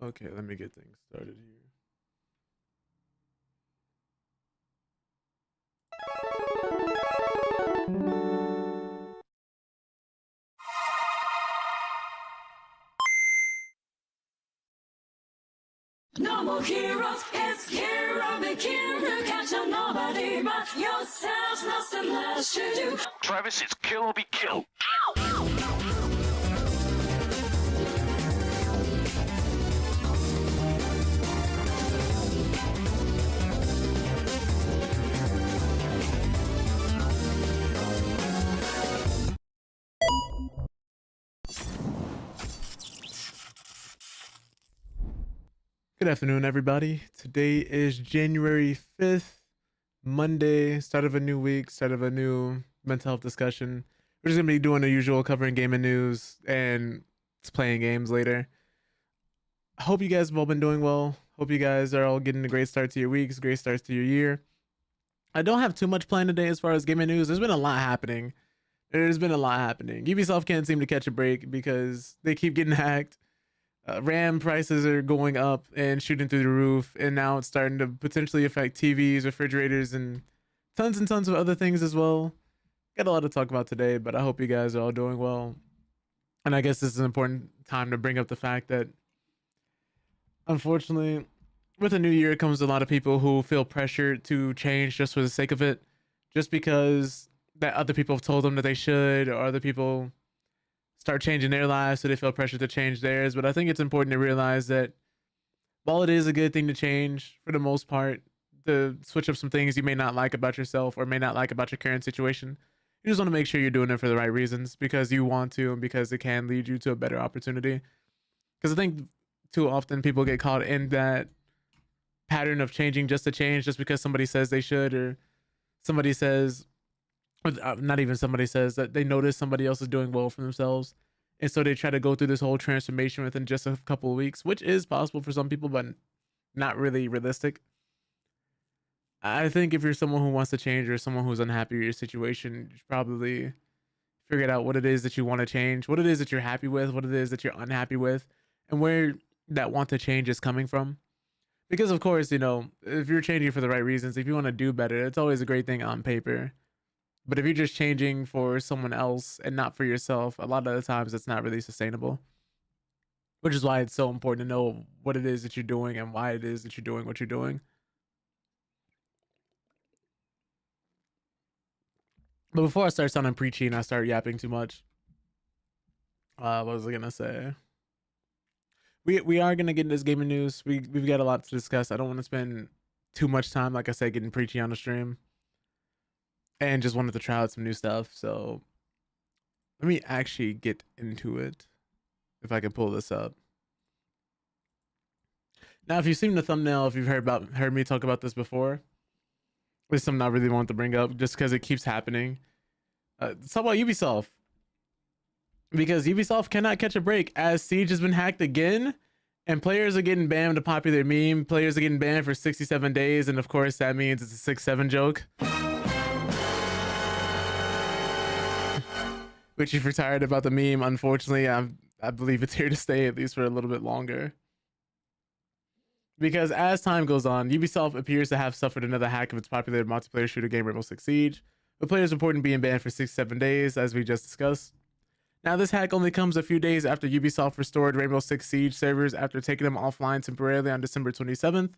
Okay, let me get things started here. No more heroes, it's hero begin. You can't tell nobody but yourself. Nothing less to do. Travis, it's kill or be killed. Good afternoon, everybody. Today is January 5th, Monday, start of a new week, start of a new mental health discussion. We're just going to be doing the usual, covering gaming news and just playing games later. I hope you guys have all been doing well. Hope you guys are all getting a great start to your weeks, great starts to your year. I don't have too much planned today as far as gaming news. There's been a lot happening. Ubisoft can't seem to catch a break because they keep getting hacked. RAM prices are going up and shooting through the roof, and now it's starting to potentially affect TVs, refrigerators, and tons of other things as well. Got a lot to talk about today, but I hope you guys are all doing well. And I guess this is an important time to bring up the fact that, unfortunately, with a new year comes a lot of people who feel pressured to change just for the sake of it, just because that other people have told them that they should, or other people start changing their lives, so they feel pressure to change theirs. But I think it's important to realize that while it is a good thing to change for the most part, to switch up some things you may not like about yourself or may not like about your current situation, you just want to make sure you're doing it for the right reasons, because you want to and because it can lead you to a better opportunity. Because I think too often people get caught in that pattern of changing just to change, just because somebody says they should, or somebody says, not even somebody says, that they notice somebody else is doing well for themselves, and so they try to go through this whole transformation within just a couple of weeks, which is possible for some people, but not really realistic. I think if you're someone who wants to change or someone who's unhappy with your situation, you should probably figure out what it is that you want to change, what it is that you're happy with, what it is that you're unhappy with, and where that want to change is coming from. Because of course, if you're changing for the right reasons, if you want to do better, it's always a great thing on paper. But if you're just changing for someone else and not for yourself, a lot of the times it's not really sustainable. Which is why it's so important to know what it is that you're doing and why it is that you're doing what you're doing. But before I start sounding preachy and I start yapping too much, what was I gonna say? We are gonna get into this gaming news. We've got a lot to discuss. I don't want to spend too much time, like I said, getting preachy on the stream, and just wanted to try out some new stuff. So let me actually get into it, if I can pull this up. Now, if you've seen the thumbnail, if you've heard me talk about this before, there's something I really want to bring up just because it keeps happening. Let's talk about Ubisoft, because Ubisoft cannot catch a break as Siege has been hacked again, and players are getting banned. A popular meme: players are getting banned for 67 days, and of course that means it's a 6-7 joke. Which, if you're tired about the meme, unfortunately, I believe it's here to stay, at least for a little bit longer. Because as time goes on, Ubisoft appears to have suffered another hack of its popular multiplayer shooter game Rainbow Six Siege, with players reporting being banned for 6-7 days, as we just discussed. Now, this hack only comes a few days after Ubisoft restored Rainbow Six Siege servers after taking them offline temporarily on December 27th,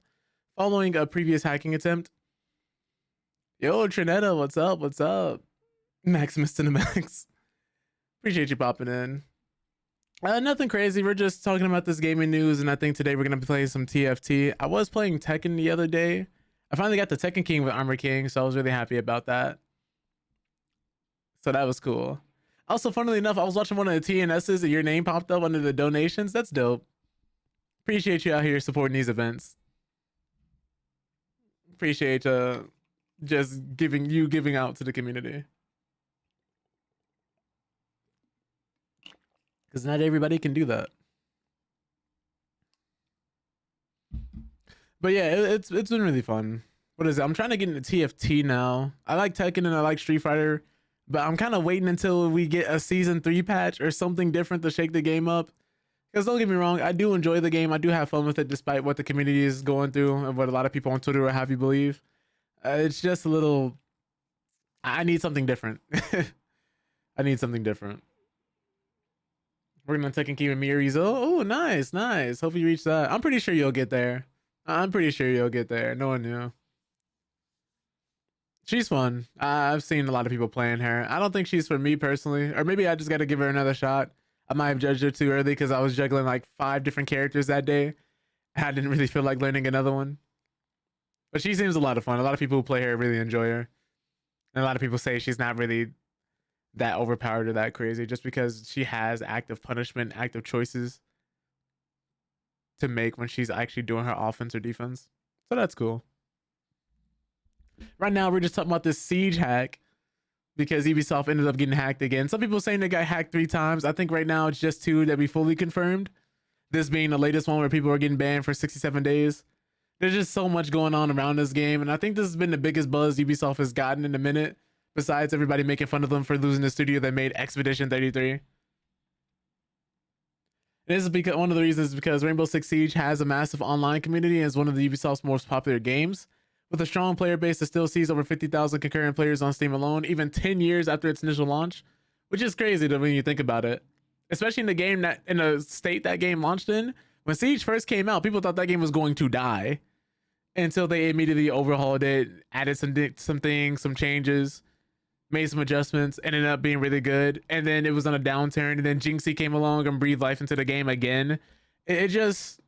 following a previous hacking attempt. Yo, Trinetta, what's up? What's up? Maximus to the max. Appreciate you popping in. Nothing crazy. We're just talking about this gaming news, and I think today we're going to be playing some TFT. I was playing Tekken the other day. I finally got the Tekken King with Armor King, so I was really happy about that. So that was cool. Also, funnily enough, I was watching one of the TNSs and your name popped up under the donations. That's dope. Appreciate you out here supporting these events. Appreciate just giving out to the community. Because not everybody can do that. But yeah, it's been really fun. What is it? I'm trying to get into TFT now. I like Tekken and I like Street Fighter, but I'm kind of waiting until we get a season 3 patch or something different to shake the game up. Because don't get me wrong, I do enjoy the game. I do have fun with it, despite what the community is going through and what a lot of people on Twitter will have you believe. It's just a little. I need something different. I need something different. We're gonna take and keep Miri's. Oh, nice, nice. Hope you reach that. I'm pretty sure you'll get there. I'm pretty sure you'll get there. No one knew. She's fun. I've seen a lot of people playing her. I don't think she's for me personally, or maybe I just got to give her another shot. I might have judged her too early because I was juggling like 5 different characters that day. I didn't really feel like learning another one. But she seems a lot of fun. A lot of people who play her really enjoy her. And a lot of people say she's not really that overpowered or that crazy just because she has active punishment, active choices to make when she's actually doing her offense or defense. So that's cool. Right now, we're just talking about this Siege hack because Ubisoft ended up getting hacked again. Some people saying they got hacked 3 times. I think right now it's just 2 that we fully confirmed. This being the latest one where people are getting banned for 67 days. There's just so much going on around this game, and I think this has been the biggest buzz Ubisoft has gotten in a minute, besides everybody making fun of them for losing the studio that made Expedition 33. This is because one of the reasons is because Rainbow Six Siege has a massive online community and is one of the Ubisoft's most popular games. With a strong player base that still sees over 50,000 concurrent players on Steam alone, even 10 years after its initial launch, which is crazy when you think about it. Especially in the game that in a state that game launched in. When Siege first came out, people thought that game was going to die until they immediately overhauled it, added some things, some changes, made some adjustments, ended up being really good. And then it was on a downturn, and then Jinxie came along and breathed life into the game again. It just,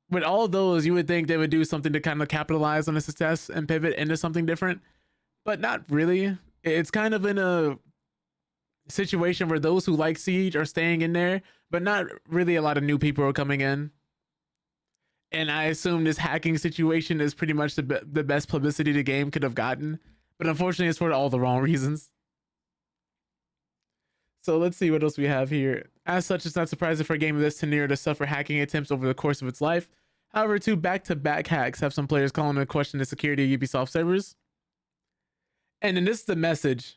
with all of those, you would think they would do something to kind of capitalize on the success and pivot into something different, but not really. It's kind of in a situation where those who like Siege are staying in there, but not really a lot of new people are coming in. And I assume this hacking situation is pretty much the best publicity the game could have gotten, but unfortunately it's for all the wrong reasons. So let's see what else we have here. As such, it's not surprising for a game of this tenure to suffer hacking attempts over the course of its life. However, 2 back-to-back hacks have some players calling into question the security of Ubisoft servers. And then this is the message.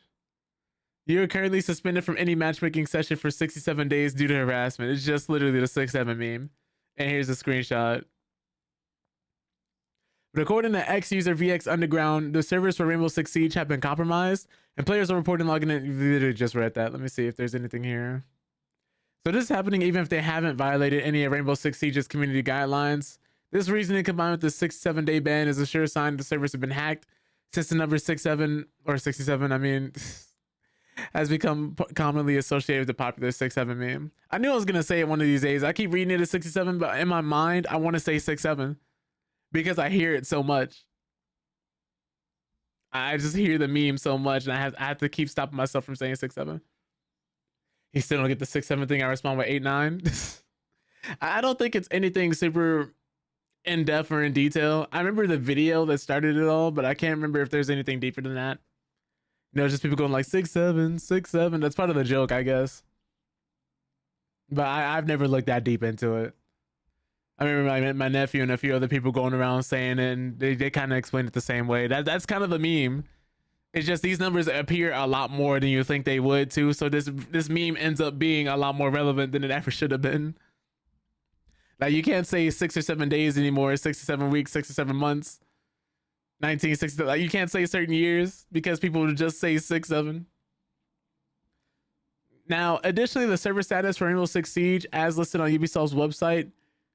You are currently suspended from any matchmaking session for 67 days due to harassment. It's just literally the 6-7 meme. And here's a screenshot. But according to ex-user VX Underground, the servers for Rainbow Six Siege have been compromised, and players are reporting logging in. You literally just read that. Let me see if there's anything here. So this is happening even if they haven't violated any of Rainbow Six Siege's community guidelines. This reasoning combined with the 6-7 day ban is a sure sign the servers have been hacked, since the number 67 or 67, I mean, has become commonly associated with the popular 6-7 meme. I knew I was gonna say it one of these days. I keep reading it as 67, but in my mind, I want to say 6-7 because I hear it so much. I just hear the meme so much, and I have to keep stopping myself from saying 6-7. He still don't get the 6-7 thing. I respond with 8-9. I don't think it's anything super in depth or in detail. I remember the video that started it all, but I can't remember if there's anything deeper than that. You know, just people going like 6-7, 6-7. That's part of the joke, I guess. But I've never looked that deep into it. I remember my nephew and a few other people going around saying it, and they kind of explained it the same way. That's kind of the meme. It's just these numbers appear a lot more than you think they would too. So this meme ends up being a lot more relevant than it ever should have been. Like you can't say 6 or 7 days anymore, 6 or 7 weeks, 6 or 7 months, 1960. Like you can't say certain years because people would just say 6-7. Now, additionally, the server status for Rainbow Six Siege, as listed on Ubisoft's website,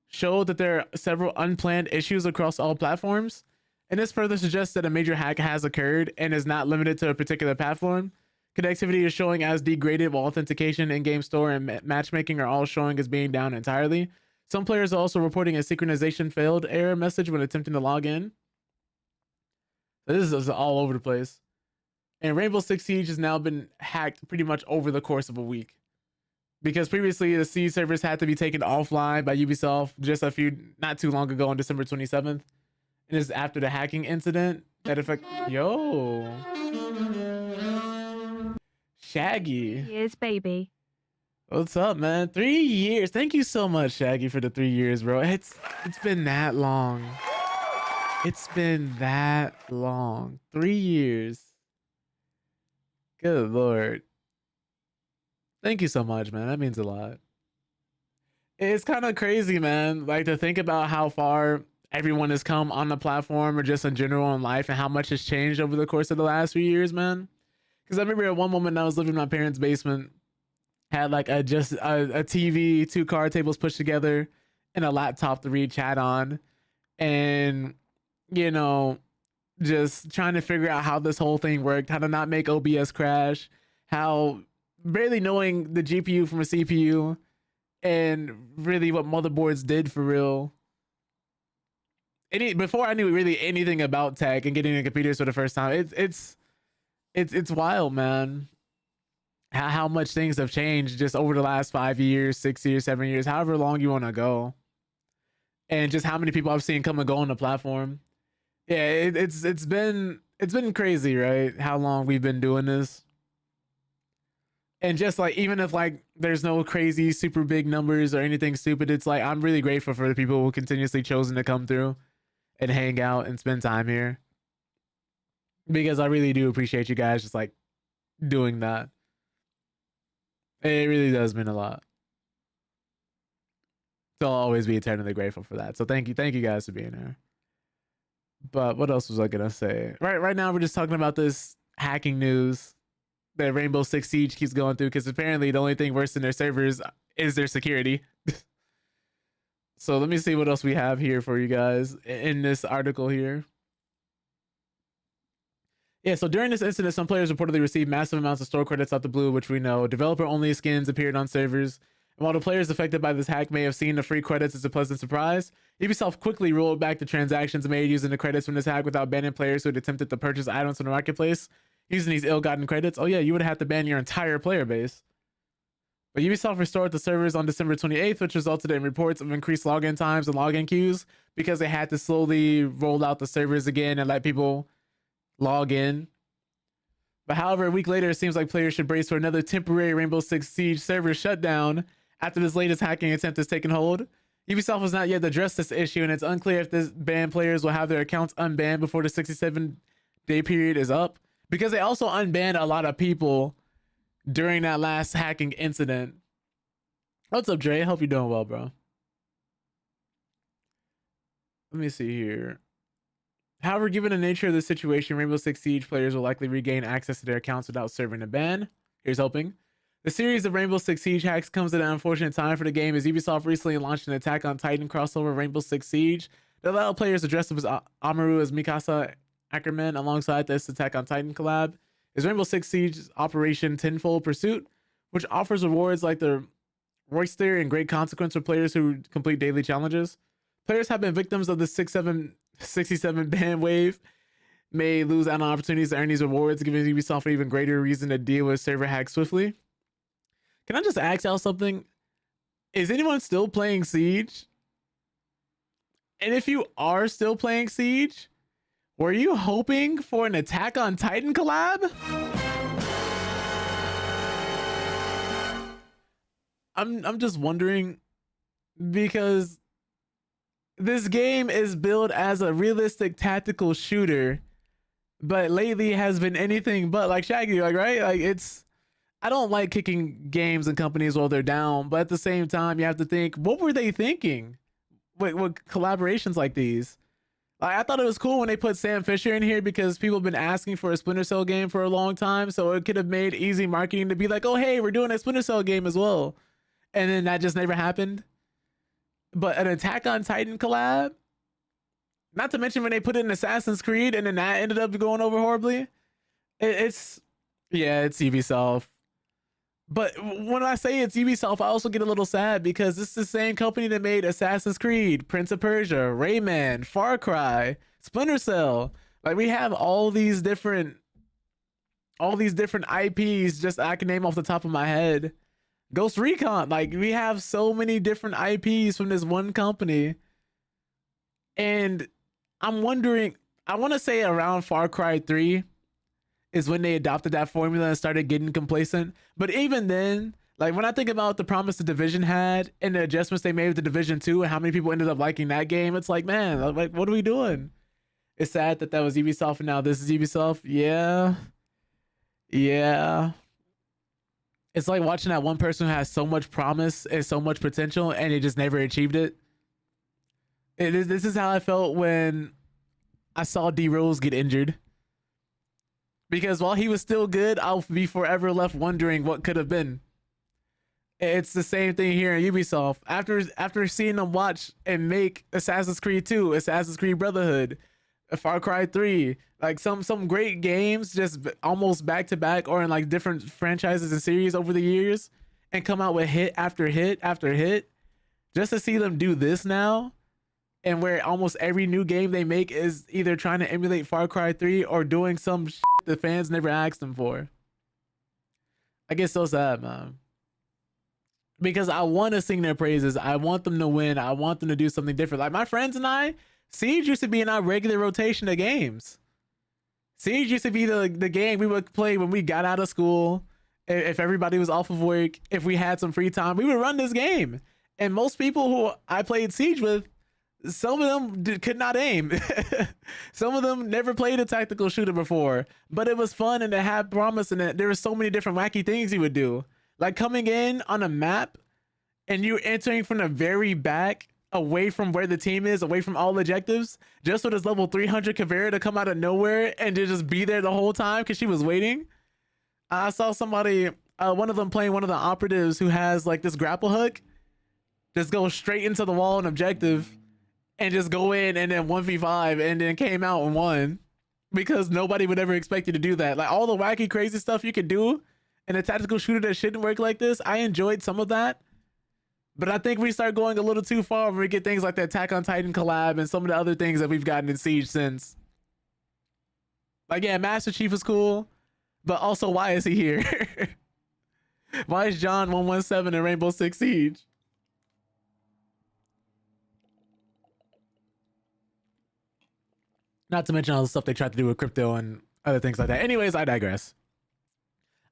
showed that there are several unplanned issues across all platforms. And this further suggests that a major hack has occurred and is not limited to a particular platform. Connectivity is showing as degraded, while authentication, in-game store, and matchmaking are all showing as being down entirely. Some players are also reporting a synchronization failed error message when attempting to log in. This is all over the place. And Rainbow Six Siege has now been hacked pretty much over the course of a week. Because previously the Siege servers had to be taken offline by Ubisoft just not too long ago on December 27th. And it's after the hacking incident that yo, Shaggy. Years, baby. What's up, man? 3 years. Thank you so much, Shaggy, for the 3 years, bro. It's been that long. It's been that long. 3 years. Good Lord. Thank you so much, man. That means a lot. It's kind of crazy, man. Like to think about how far everyone has come on the platform or just in general in life and how much has changed over the course of the last few years, man. Because I remember at one moment I was living in my parents' basement, had like a TV, two card tables pushed together, and a laptop to read chat on, and you know, just trying to figure out how this whole thing worked, how to not make OBS crash, how barely knowing the GPU from a CPU, and really what motherboards did for real. Before I knew really anything about tech and getting into computers for the first time, it's wild, man. How much things have changed just over the last 5 years, 6 years, 7 years, however long you want to go, and just how many people I've seen come and go on the platform. Yeah, it's been crazy, right? How long we've been doing this, and just like even if like there's no crazy super big numbers or anything stupid, it's like I'm really grateful for the people who continuously chosen to come through and hang out and spend time here, because I really do appreciate you guys just like doing that. It really does mean a lot. So I'll always be eternally grateful for that. So thank you guys for being here. But what else was I gonna say? Right now we're just talking about this hacking news that Rainbow Six Siege keeps going through, because apparently the only thing worse than their servers is their security. So let me see what else we have here for you guys in this article here. Yeah, so during this incident, some players reportedly received massive amounts of store credits out the blue, which we know. Developer-only skins appeared on servers. And while the players affected by this hack may have seen the free credits as a pleasant surprise, Ubisoft quickly rolled back the transactions made using the credits from this hack without banning players who had attempted to purchase items from the marketplace using these ill-gotten credits. Oh yeah, you would have to ban your entire player base. But Ubisoft restored the servers on December 28th, which resulted in reports of increased login times and login queues because they had to slowly roll out the servers again and let people log in. But however, a week later, it seems like players should brace for another temporary Rainbow Six Siege server shutdown after this latest hacking attempt has taken hold. Ubisoft has not yet addressed this issue, and it's unclear if this banned players will have their accounts unbanned before the 67-day period is up, because they also unbanned a lot of people during that last hacking incident. What's up, Dre? Hope you're doing well, bro. Let me see here. However, given the nature of the situation, Rainbow Six Siege players will likely regain access to their accounts without serving a ban. Here's hoping. The series of Rainbow Six Siege hacks comes at an unfortunate time for the game, as Ubisoft recently launched an Attack on Titan crossover Rainbow Six Siege that allowed players to dress up as Amaru as Mikasa Ackerman alongside this Attack on Titan collab. Is Rainbow Six Siege's Operation Tenfold Pursuit, which offers rewards like the Royster and great consequence for players who complete daily challenges. Players have been victims of the 67 ban wave, may lose out on opportunities to earn these rewards, giving Ubisoft an even greater reason to deal with server hacks swiftly. Can I just ask y'all something? Is anyone still playing Siege? And if you are still playing Siege, were you hoping for an Attack on Titan collab? I'm just wondering, because this game is billed as a realistic tactical shooter, but lately has been anything but. Like Shaggy, like, right? Like, I don't like kicking games and companies while they're down, but at the same time, you have to think, what were they thinking with collaborations like these? I thought it was cool when they put Sam Fisher in here, because people have been asking for a Splinter Cell game for a long time, so it could have made easy marketing to be like, oh, hey, we're doing a Splinter Cell game as well. And then that just never happened. But an Attack on Titan collab? Not to mention when they put it in Assassin's Creed and then that ended up going over horribly. It's Ubisoft. But when I say it's Ubisoft, I also get a little sad, because this is the same company that made Assassin's Creed, Prince of Persia, Rayman, Far Cry, Splinter Cell. Like, we have all these different IPs, just I can name off the top of my head. Ghost Recon, like, we have so many different IPs from this one company. And I'm wondering, I want to say around Far Cry 3 is when they adopted that formula and started getting complacent. But even then, like, when I think about the promise the Division had and the adjustments they made with the Division 2 and how many people ended up liking that game, it's like, man, like, what are we doing? It's sad that was Ubisoft and now this is Ubisoft. Yeah. It's like watching that one person who has so much promise and so much potential and they just never achieved it. This is how I felt when I saw D Rose get injured. Because while he was still good, I'll be forever left wondering what could have been. It's the same thing here in Ubisoft. After seeing them watch and make Assassin's Creed 2, Assassin's Creed Brotherhood, Far Cry 3, like some great games just almost back to back or in like different franchises and series over the years, and come out with hit after hit after hit, just to see them do this now, and where almost every new game they make is either trying to emulate Far Cry 3 or doing some shit the fans never asked them for. I get so sad, man. Because I want to sing their praises. I want them to win. I want them to do something different. Like my friends and I, Siege used to be in our regular rotation of games. Siege used to be the game we would play when we got out of school. If everybody was off of work, if we had some free time, we would run this game. And most people who I played Siege with, some of them could not aim. Some of them never played a tactical shooter before, but it was fun and it had promise in it. There were so many different wacky things you would do. Like coming in on a map and you're entering from the very back, away from where the team is, away from all objectives, just for this level 300 Caveira to come out of nowhere and to just be there the whole time because she was waiting. I saw somebody, one of them playing one of the operatives who has like this grapple hook, just go straight into the wall and objective and just go in and then 1v5 and then came out and won because nobody would ever expect you to do that. Like all the wacky, crazy stuff you could do in a tactical shooter that shouldn't work like this, I enjoyed some of that. But I think we start going a little too far when we get things like the Attack on Titan collab and some of the other things that we've gotten in Siege since. Like, yeah, Master Chief is cool, but also why is he here? Why is John 117 in Rainbow Six Siege? Not to mention all the stuff they tried to do with crypto and other things like that. Anyways, I digress.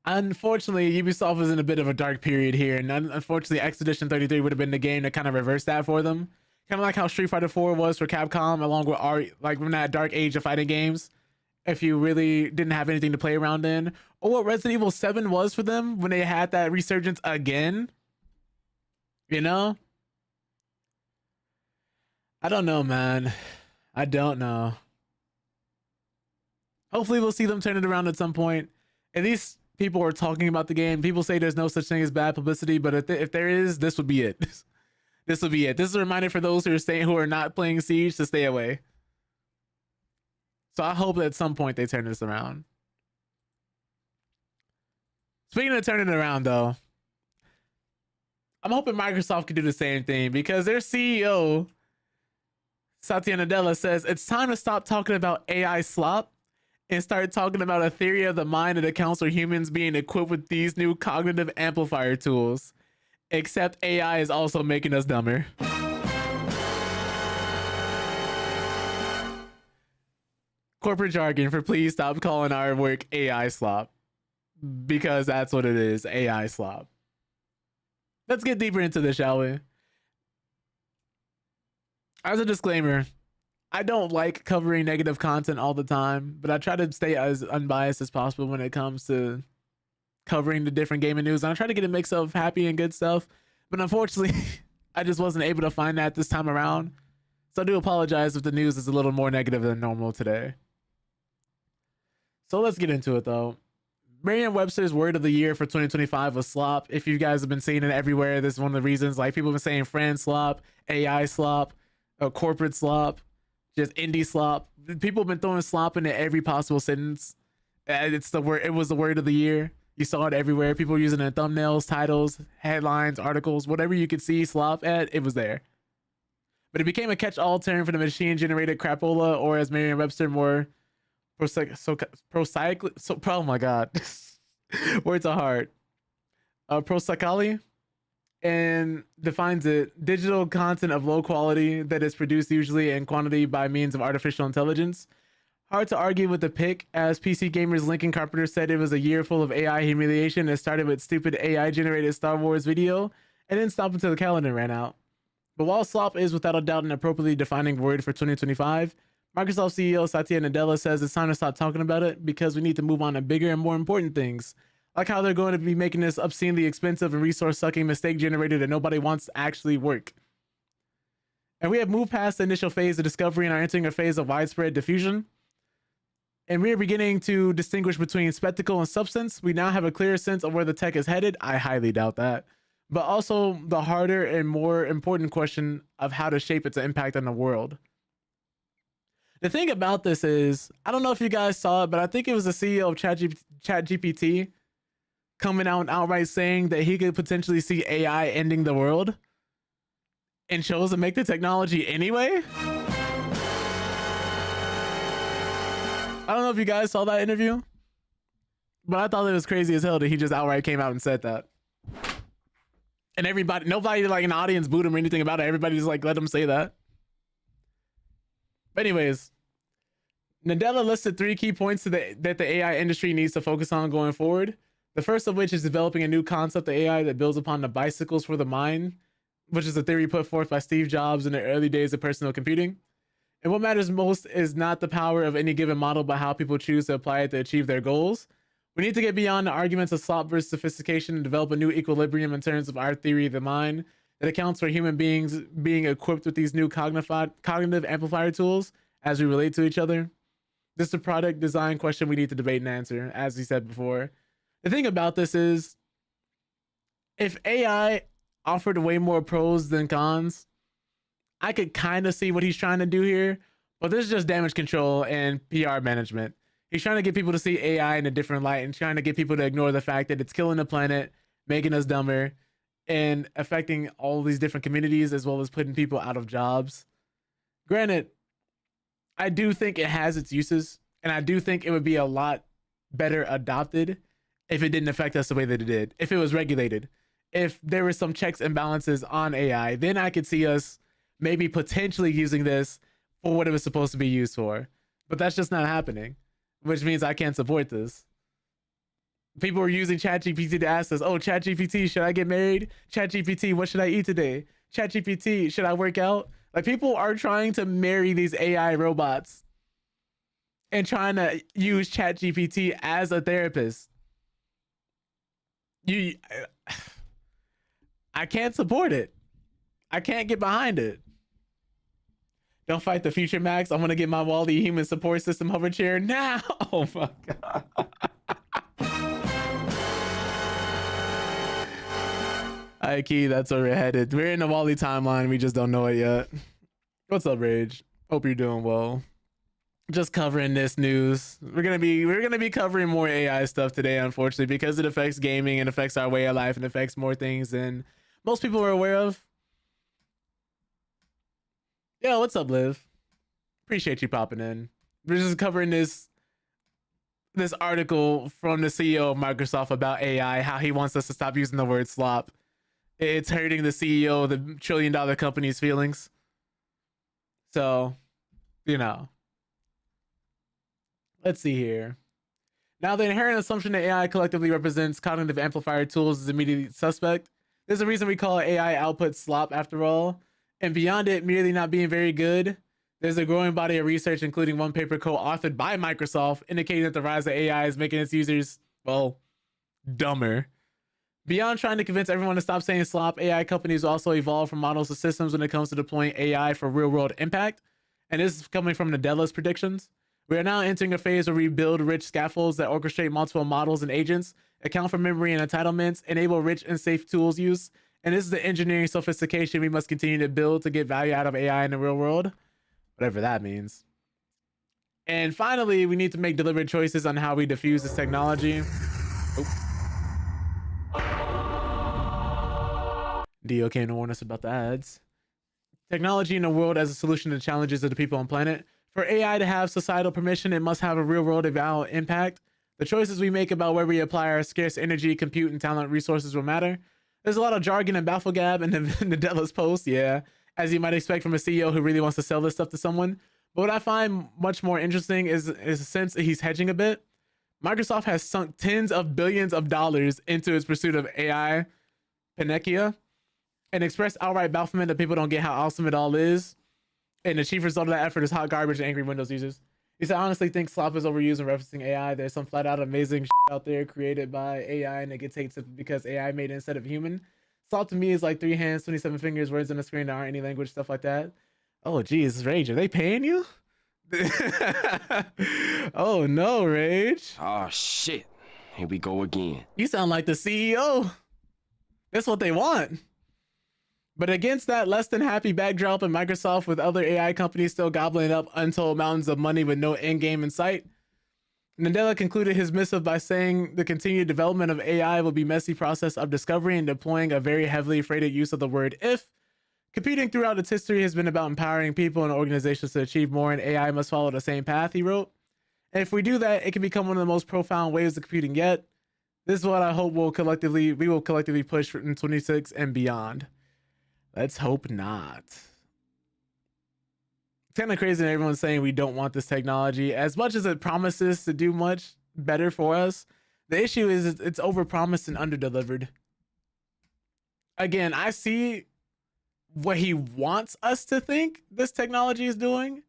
Unfortunately, Ubisoft was in a bit of a dark period here, and unfortunately, Expedition 33 would have been the game to kind of reverse that for them. Kind of like how Street Fighter 4 was for Capcom, along with like from that dark age of fighting games, if you really didn't have anything to play around in, or what Resident Evil 7 was for them when they had that resurgence again. You know? I don't know, man. I don't know. Hopefully, we'll see them turn it around at some point. At least people are talking about the game. People say there's no such thing as bad publicity, but if there is, this would be it. This would be it. This is a reminder for those who are not playing Siege to stay away. So I hope that at some point they turn this around. Speaking of turning it around, though, I'm hoping Microsoft could do the same thing because their CEO, Satya Nadella, says it's time to stop talking about AI slop and start talking about a theory of the mind that accounts for humans being equipped with these new cognitive amplifier tools. Except AI is also making us dumber. Corporate jargon for please stop calling our work AI slop. Because that's what it is, AI slop. Let's get deeper into this, shall we? As a disclaimer, I don't like covering negative content all the time, but I try to stay as unbiased as possible when it comes to covering the different gaming news. And I try to get a mix of happy and good stuff, but unfortunately, I just wasn't able to find that this time around. So I do apologize if the news is a little more negative than normal today. So let's get into it, though. Merriam-Webster's word of the year for 2025 was slop. If you guys have been seeing it everywhere, this is one of the reasons. Like, people have been saying friend slop, AI slop, corporate slop, just indie slop. People have been throwing slop into every possible sentence. It's the word. It was the word of the year. You saw it everywhere. People using it in thumbnails, titles, headlines, articles, whatever you could see slop at, it was there. But it became a catch-all term for the machine-generated crapola, or as Merriam-Webster more oh my god, words are hard. Prosacali, and defines it: digital content of low quality that is produced usually in quantity by means of artificial intelligence. Hard to argue with the pick, as PC Gamer's Lincoln Carpenter said it was a year full of AI humiliation that started with stupid AI generated Star Wars video and then stopped until the calendar ran out. But while slop is without a doubt an appropriately defining word for 2025, Microsoft CEO Satya Nadella says it's time to stop talking about it because we need to move on to bigger and more important things, Like how they're going to be making this obscenely expensive and resource sucking mistake generator that nobody wants to actually work. And we have moved past the initial phase of discovery and are entering a phase of widespread diffusion. And we are beginning to distinguish between spectacle and substance. We now have a clearer sense of where the tech is headed. I highly doubt that. But also the harder and more important question of how to shape its impact on the world. The thing about this is, I don't know if you guys saw it, but I think it was the CEO of ChatGPT coming out and outright saying that he could potentially see AI ending the world and chose to make the technology anyway. I don't know if you guys saw that interview, but I thought it was crazy as hell that he just outright came out and said that. And everybody, nobody like in the audience booed him or anything about it. Everybody just like let him say that. But anyways, Nadella listed 3 key points that the AI industry needs to focus on going forward. The first of which is developing a new concept of AI that builds upon the bicycles for the mind, which is a theory put forth by Steve Jobs in the early days of personal computing. And what matters most is not the power of any given model, but how people choose to apply it to achieve their goals. We need to get beyond the arguments of slop versus sophistication and develop a new equilibrium in terms of our theory of the mind that accounts for human beings being equipped with these new cognitive amplifier tools as we relate to each other. This is a product design question we need to debate and answer, as he said before. The thing about this is, if AI offered way more pros than cons, I could kind of see what he's trying to do here, but this is just damage control and PR management. He's trying to get people to see AI in a different light and trying to get people to ignore the fact that it's killing the planet, making us dumber, and affecting all these different communities, as well as putting people out of jobs. Granted, I do think it has its uses, and I do think it would be a lot better adopted if it didn't affect us the way that it did. If it was regulated, if there were some checks and balances on AI, then I could see us maybe potentially using this for what it was supposed to be used for. But that's just not happening, which means I can't support this. People are using ChatGPT to ask us, oh, ChatGPT, should I get married? ChatGPT, what should I eat today? ChatGPT, should I work out? Like, people are trying to marry these AI robots and trying to use ChatGPT as a therapist. I can't support it. I can't get behind it. Don't fight the future, Max. I'm gonna get my Wally human support system hover chair now. Oh my god. Alright, Key, that's where we're headed. We're in the Wally timeline. We just don't know it yet. What's up, Rage? Hope you're doing well. Just covering this news. We're gonna be covering more AI stuff today, unfortunately, because it affects gaming and affects our way of life and affects more things than most people are aware of. Yo, what's up, Liv? Appreciate you popping in. We're just covering this article from the CEO of Microsoft about AI, how he wants us to stop using the word slop. It's hurting the CEO of the $1 trillion company's feelings. So, you know. Let's see here. Now, the inherent assumption that AI collectively represents cognitive amplifier tools is immediately suspect. There's a reason we call AI output slop, after all. And beyond it merely not being very good, there's a growing body of research, including one paper co-authored by Microsoft, indicating that the rise of AI is making its users, well, dumber. Beyond trying to convince everyone to stop saying slop, AI companies also evolve from models to systems when it comes to deploying AI for real-world impact. And this is coming from Nadella's predictions. We are now entering a phase where we build rich scaffolds that orchestrate multiple models and agents, account for memory and entitlements, enable rich and safe tools use. And this is the engineering sophistication we must continue to build to get value out of AI in the real world, whatever that means. And finally, we need to make deliberate choices on how we diffuse this technology. Dio came to warn us about the ads. Technology in the world as a solution to challenges of the people on planet. For AI to have societal permission, it must have a real-world impact. The choices we make about where we apply our scarce energy, compute, and talent resources will matter. There's a lot of jargon and bafflegab in Nadella's post, yeah, as you might expect from a CEO who really wants to sell this stuff to someone. But what I find much more interesting is a sense that he's hedging a bit. Microsoft has sunk tens of billions of dollars into its pursuit of AI panacea and expressed outright bafflement that people don't get how awesome it all is. And the chief result of that effort is hot garbage and angry Windows users. He said, I honestly think slop is overused in referencing AI. There's some flat out amazing out there created by AI and it gets hated simply because AI made it instead of human. Slop to me is like 3 hands, 27 fingers, words on the screen, there aren't any language, stuff like that. Oh, geez, Rage, are they paying you? Oh, no, Rage. Oh, shit. Here we go again. You sound like the CEO. That's what they want. But against that less than happy backdrop and Microsoft with other AI companies still gobbling up untold mountains of money with no end game in sight, Nadella concluded his missive by saying the continued development of AI will be a messy process of discovery and deploying a very heavily freighted use of the word if. Computing throughout its history has been about empowering people and organizations to achieve more, and AI must follow the same path, he wrote. And if we do that, it can become one of the most profound waves of computing yet. This is what I hope we will collectively push in 26 and beyond. Let's hope not. It's kind of crazy that everyone's saying we don't want this technology. As much as it promises to do much better for us, the issue is it's overpromised and underdelivered. Again, I see what he wants us to think this technology is doing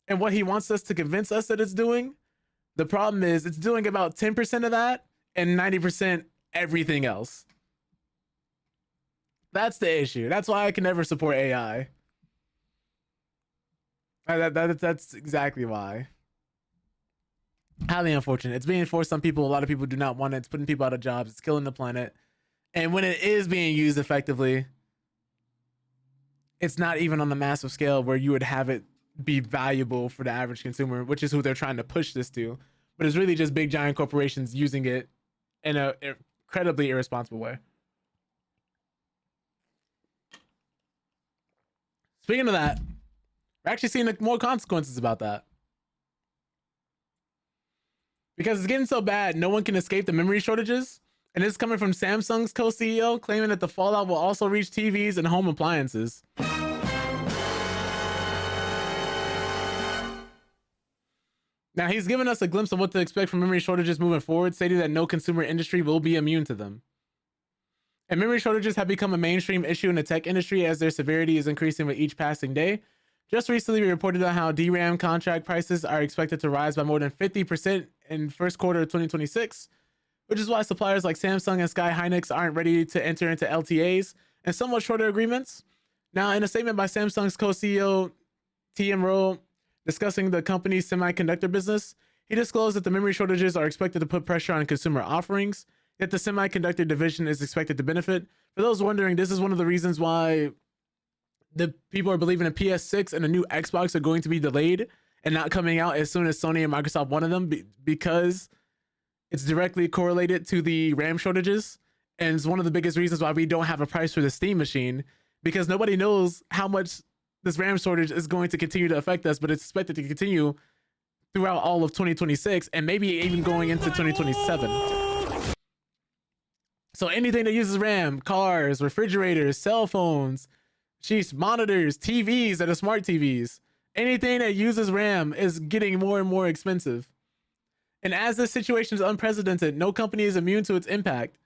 and what he wants us to convince us that it's doing. The problem is it's doing about 10% of that and 90% everything else. That's the issue. That's why I can never support AI. That's exactly why. Highly unfortunate. It's being forced on people. A lot of people do not want it. It's putting people out of jobs. It's killing the planet. And when it is being used effectively, it's not even on the massive scale where you would have it be valuable for the average consumer, which is who they're trying to push this to. But it's really just big giant corporations using it in an incredibly irresponsible way. Speaking of that, we're actually seeing more consequences about that. Because it's getting so bad, no one can escape the memory shortages. And this is coming from Samsung's co-CEO, claiming that the fallout will also reach TVs and home appliances. Now, he's given us a glimpse of what to expect from memory shortages moving forward, stating that no consumer industry will be immune to them. And memory shortages have become a mainstream issue in the tech industry as their severity is increasing with each passing day. Just recently, we reported on how DRAM contract prices are expected to rise by more than 50% in first quarter of 2026, which is why suppliers like Samsung and Sky Hynix aren't ready to enter into LTAs and somewhat shorter agreements. Now, in a statement by Samsung's co-CEO, TM Rowe, discussing the company's semiconductor business, he disclosed that the memory shortages are expected to put pressure on consumer offerings, yet the semiconductor division is expected to benefit. For those wondering, this is one of the reasons why the people are believing a PS6 and a new Xbox are going to be delayed and not coming out as soon as Sony and Microsoft wanted them, because it's directly correlated to the RAM shortages. And it's one of the biggest reasons why we don't have a price for the Steam machine, because nobody knows how much this RAM shortage is going to continue to affect us, but it's expected to continue throughout all of 2026 and maybe even going into 2027. So anything that uses RAM, cars, refrigerators, cell phones, monitors, TVs that are smart TVs, anything that uses RAM is getting more and more expensive. And as this situation is unprecedented, no company is immune to its impact.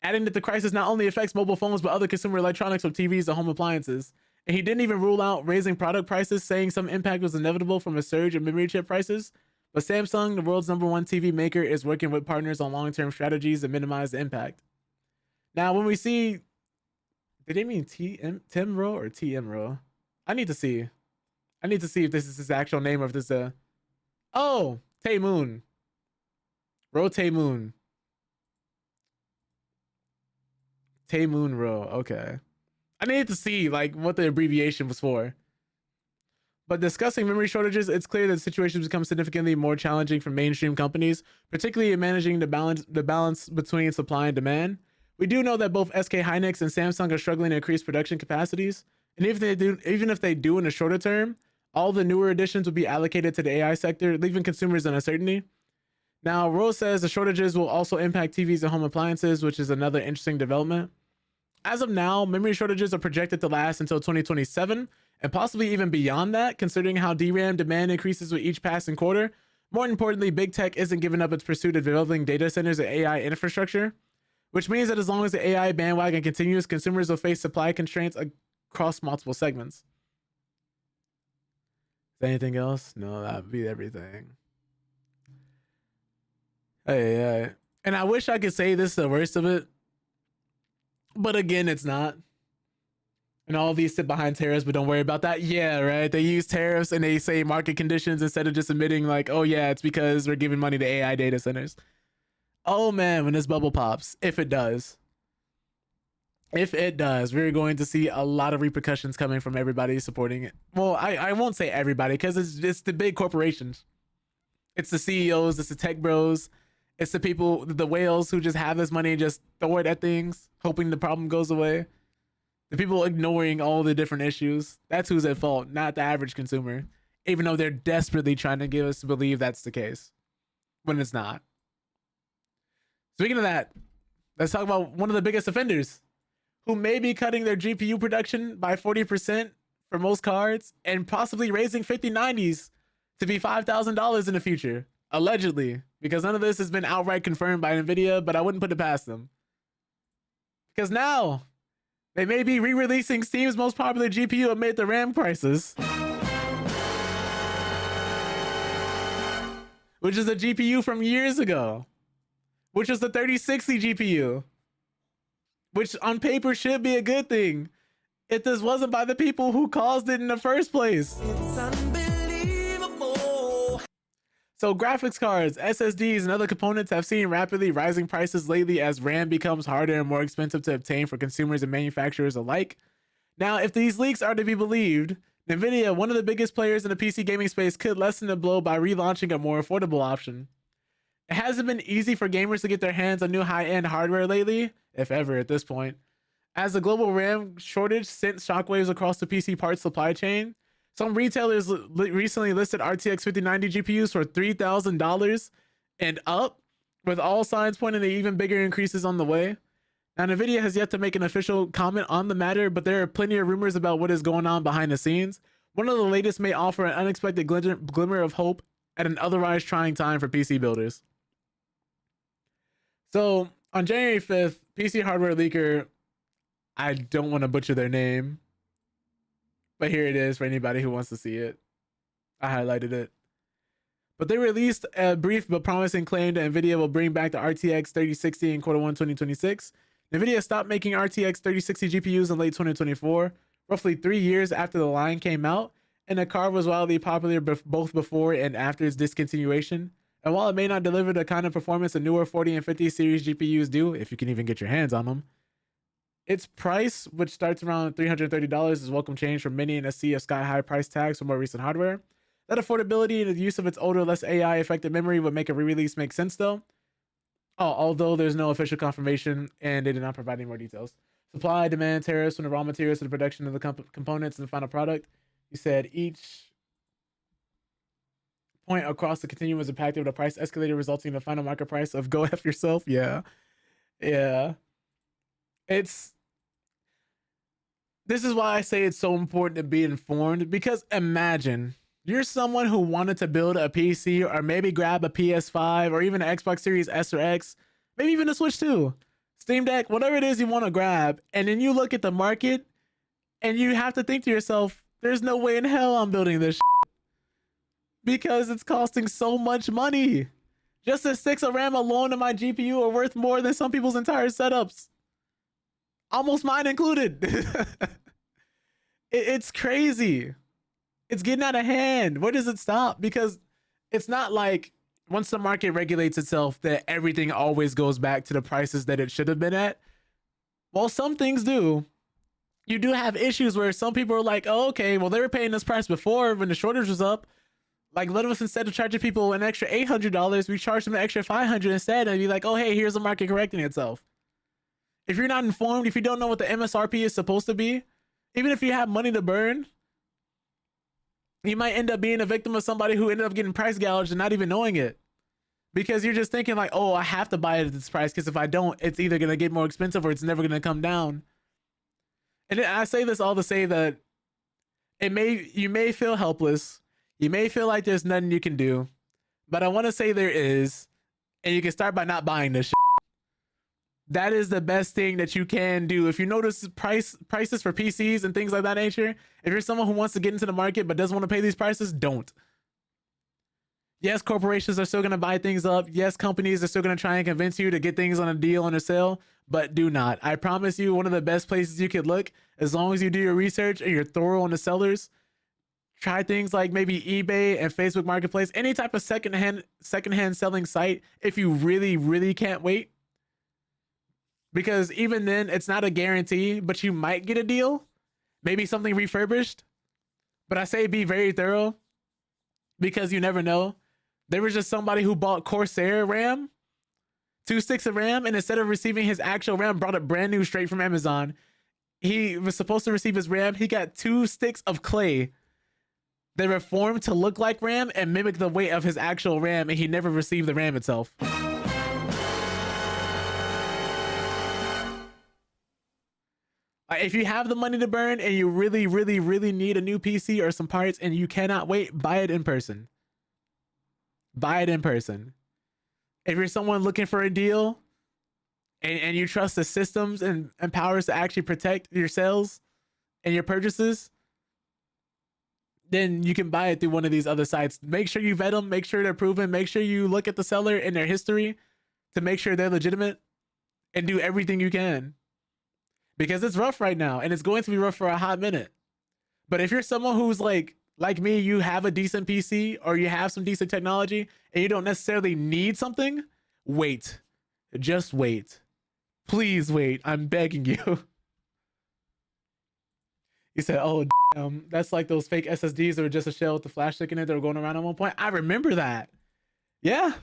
Adding that the crisis not only affects mobile phones, but other consumer electronics from TVs to home appliances. And he didn't even rule out raising product prices, saying some impact was inevitable from a surge in memory chip prices. But Samsung, the world's #1 TV maker, is working with partners on long-term strategies to minimize the impact. Now, when we see, did they mean Timro or TMro? I need to see if this is his actual name or if this is oh, Taemoon. Ro Taemoon. Taemoon Ro, okay. I needed to see like what the abbreviation was for. But discussing memory shortages, it's clear that the situation has become significantly more challenging for mainstream companies, particularly in managing the balance between supply and demand. We do know that both SK Hynix and Samsung are struggling to increase production capacities, and even if they do in the shorter term, all the newer additions will be allocated to the AI sector, leaving consumers in uncertainty. Now, Rose says the shortages will also impact TVs and home appliances, which is another interesting development. As of now, memory shortages are projected to last until 2027 and possibly even beyond that, considering how DRAM demand increases with each passing quarter. More importantly, big tech isn't giving up its pursuit of developing data centers and AI infrastructure, which means that as long as the AI bandwagon continues, consumers will face supply constraints across multiple segments. Anything else? No, that'd be everything. Hey. And I wish I could say this is the worst of it, but again, it's not. And all these sit behind tariffs, but don't worry about that. Yeah, right. They use tariffs and they say market conditions instead of just admitting like, oh yeah, it's because we're giving money to AI data centers. Oh man, when this bubble pops, if it does, we're going to see a lot of repercussions coming from everybody supporting it. Well, I won't say everybody because it's the big corporations. It's the CEOs, it's the tech bros, it's the people, the whales who just have this money and just throw it at things, hoping the problem goes away. The people ignoring all the different issues. That's who's at fault, not the average consumer. Even though they're desperately trying to get us to believe that's the case, when it's not. Speaking of that, let's talk about one of the biggest offenders who may be cutting their GPU production by 40% for most cards and possibly raising 5090s to be $5,000 in the future, allegedly, because none of this has been outright confirmed by Nvidia, but I wouldn't put it past them. Because now they may be re-releasing Steam's most popular GPU amid the RAM crisis, which is a GPU from years ago, which was the 3060 GPU, which on paper should be a good thing if this wasn't by the people who caused it in the first place. It's unbelievable. So graphics cards, SSDs, and other components have seen rapidly rising prices lately as RAM becomes harder and more expensive to obtain for consumers and manufacturers alike. Now, if these leaks are to be believed, Nvidia, one of the biggest players in the PC gaming space, could lessen the blow by relaunching a more affordable option. It hasn't been easy for gamers to get their hands on new high-end hardware lately, if ever at this point, as the global RAM shortage sent shockwaves across the PC parts supply chain. Some retailers recently listed RTX 5090 GPUs for $3,000 and up, with all signs pointing to even bigger increases on the way. Now, Nvidia has yet to make an official comment on the matter, but there are plenty of rumors about what is going on behind the scenes. One of the latest may offer an unexpected glimmer of hope at an otherwise trying time for PC builders. So, on January 5th, PC hardware leaker, I don't want to butcher their name, but here it is for anybody who wants to see it. I highlighted it. But they released a brief but promising claim that Nvidia will bring back the RTX 3060 in Q1 2026. Nvidia stopped making RTX 3060 GPUs in late 2024, roughly 3 years after the line came out, and the card was wildly popular both before and after its discontinuation. And while it may not deliver the kind of performance the newer 40 and 50 series GPUs do, if you can even get your hands on them, its price, which starts around $330, is welcome change for many in a sea of sky-high price tags for more recent hardware. That affordability and the use of its older, less AI-affected memory would make a re-release make sense, though. Although there's no official confirmation and they did not provide any more details. Supply, demand, tariffs from the raw materials to the production of the components and the final product. You said each point across the continuum was impacted with a price escalator resulting in the final market price of go F yourself. Yeah. This is why I say it's so important to be informed, because imagine you're someone who wanted to build a PC or maybe grab a PS5 or even an Xbox Series S or X, maybe even a Switch 2, Steam Deck, whatever it is you want to grab. And then you look at the market and you have to think to yourself, there's no way in hell I'm building this because it's costing so much money. Just the 6 of RAM alone in my GPU are worth more than some people's entire setups. Almost mine included. It's crazy. It's getting out of hand. Where does it stop? Because it's not like once the market regulates itself that everything always goes back to the prices that it should have been at. Well, some things do. You do have issues where some people are like, oh, okay, well, they were paying this price before when the shortage was up. Like, let us, instead of charging people an extra $800, we charge them an extra $500 instead and be like, oh, hey, here's the market correcting itself. If you're not informed, if you don't know what the MSRP is supposed to be, even if you have money to burn, you might end up being a victim of somebody who ended up getting price gouged and not even knowing it. Because you're just thinking like, oh, I have to buy it at this price because if I don't, it's either going to get more expensive or it's never going to come down. And I say this all to say that you may feel helpless. You may feel like there's nothing you can do. But I want to say there is. And you can start by not buying this shit. That is the best thing that you can do. If you notice prices for PCs and things like that nature, if you're someone who wants to get into the market but doesn't want to pay these prices, don't. Yes, corporations are still going to buy things up. Yes, companies are still going to try and convince you to get things on a deal, on a sale, but do not. I promise you, one of the best places you could look, as long as you do your research and you're thorough on the sellers, try things like maybe eBay and Facebook Marketplace, any type of secondhand selling site if you really can't wait. Because even then, it's not a guarantee, but you might get a deal. Maybe something refurbished. But I say be very thorough because you never know. There was just somebody who bought Corsair RAM, 2 sticks of RAM, and instead of receiving his actual RAM, brought it brand new straight from Amazon. He was supposed to receive his RAM. He got 2 sticks of clay. They were formed to look like RAM and mimic the weight of his actual RAM, and he never received the RAM itself. If you have the money to burn and you really need a new PC or some parts and you cannot wait, buy it in person. Buy it in person. If you're someone looking for a deal and you trust the systems and powers to actually protect your sales and your purchases, then you can buy it through one of these other sites. Make sure you vet them, make sure they're proven, make sure you look at the seller and their history to make sure they're legitimate, and do everything you can. Because it's rough right now, and it's going to be rough for a hot minute. But if you're someone who's like me, you have a decent PC or you have some decent technology and you don't necessarily need something, wait. Just wait. Please wait. I'm begging you. He said, oh, that's like those fake SSDs that were just a shell with the flash stick in it that were going around at one point. I remember that. Yeah.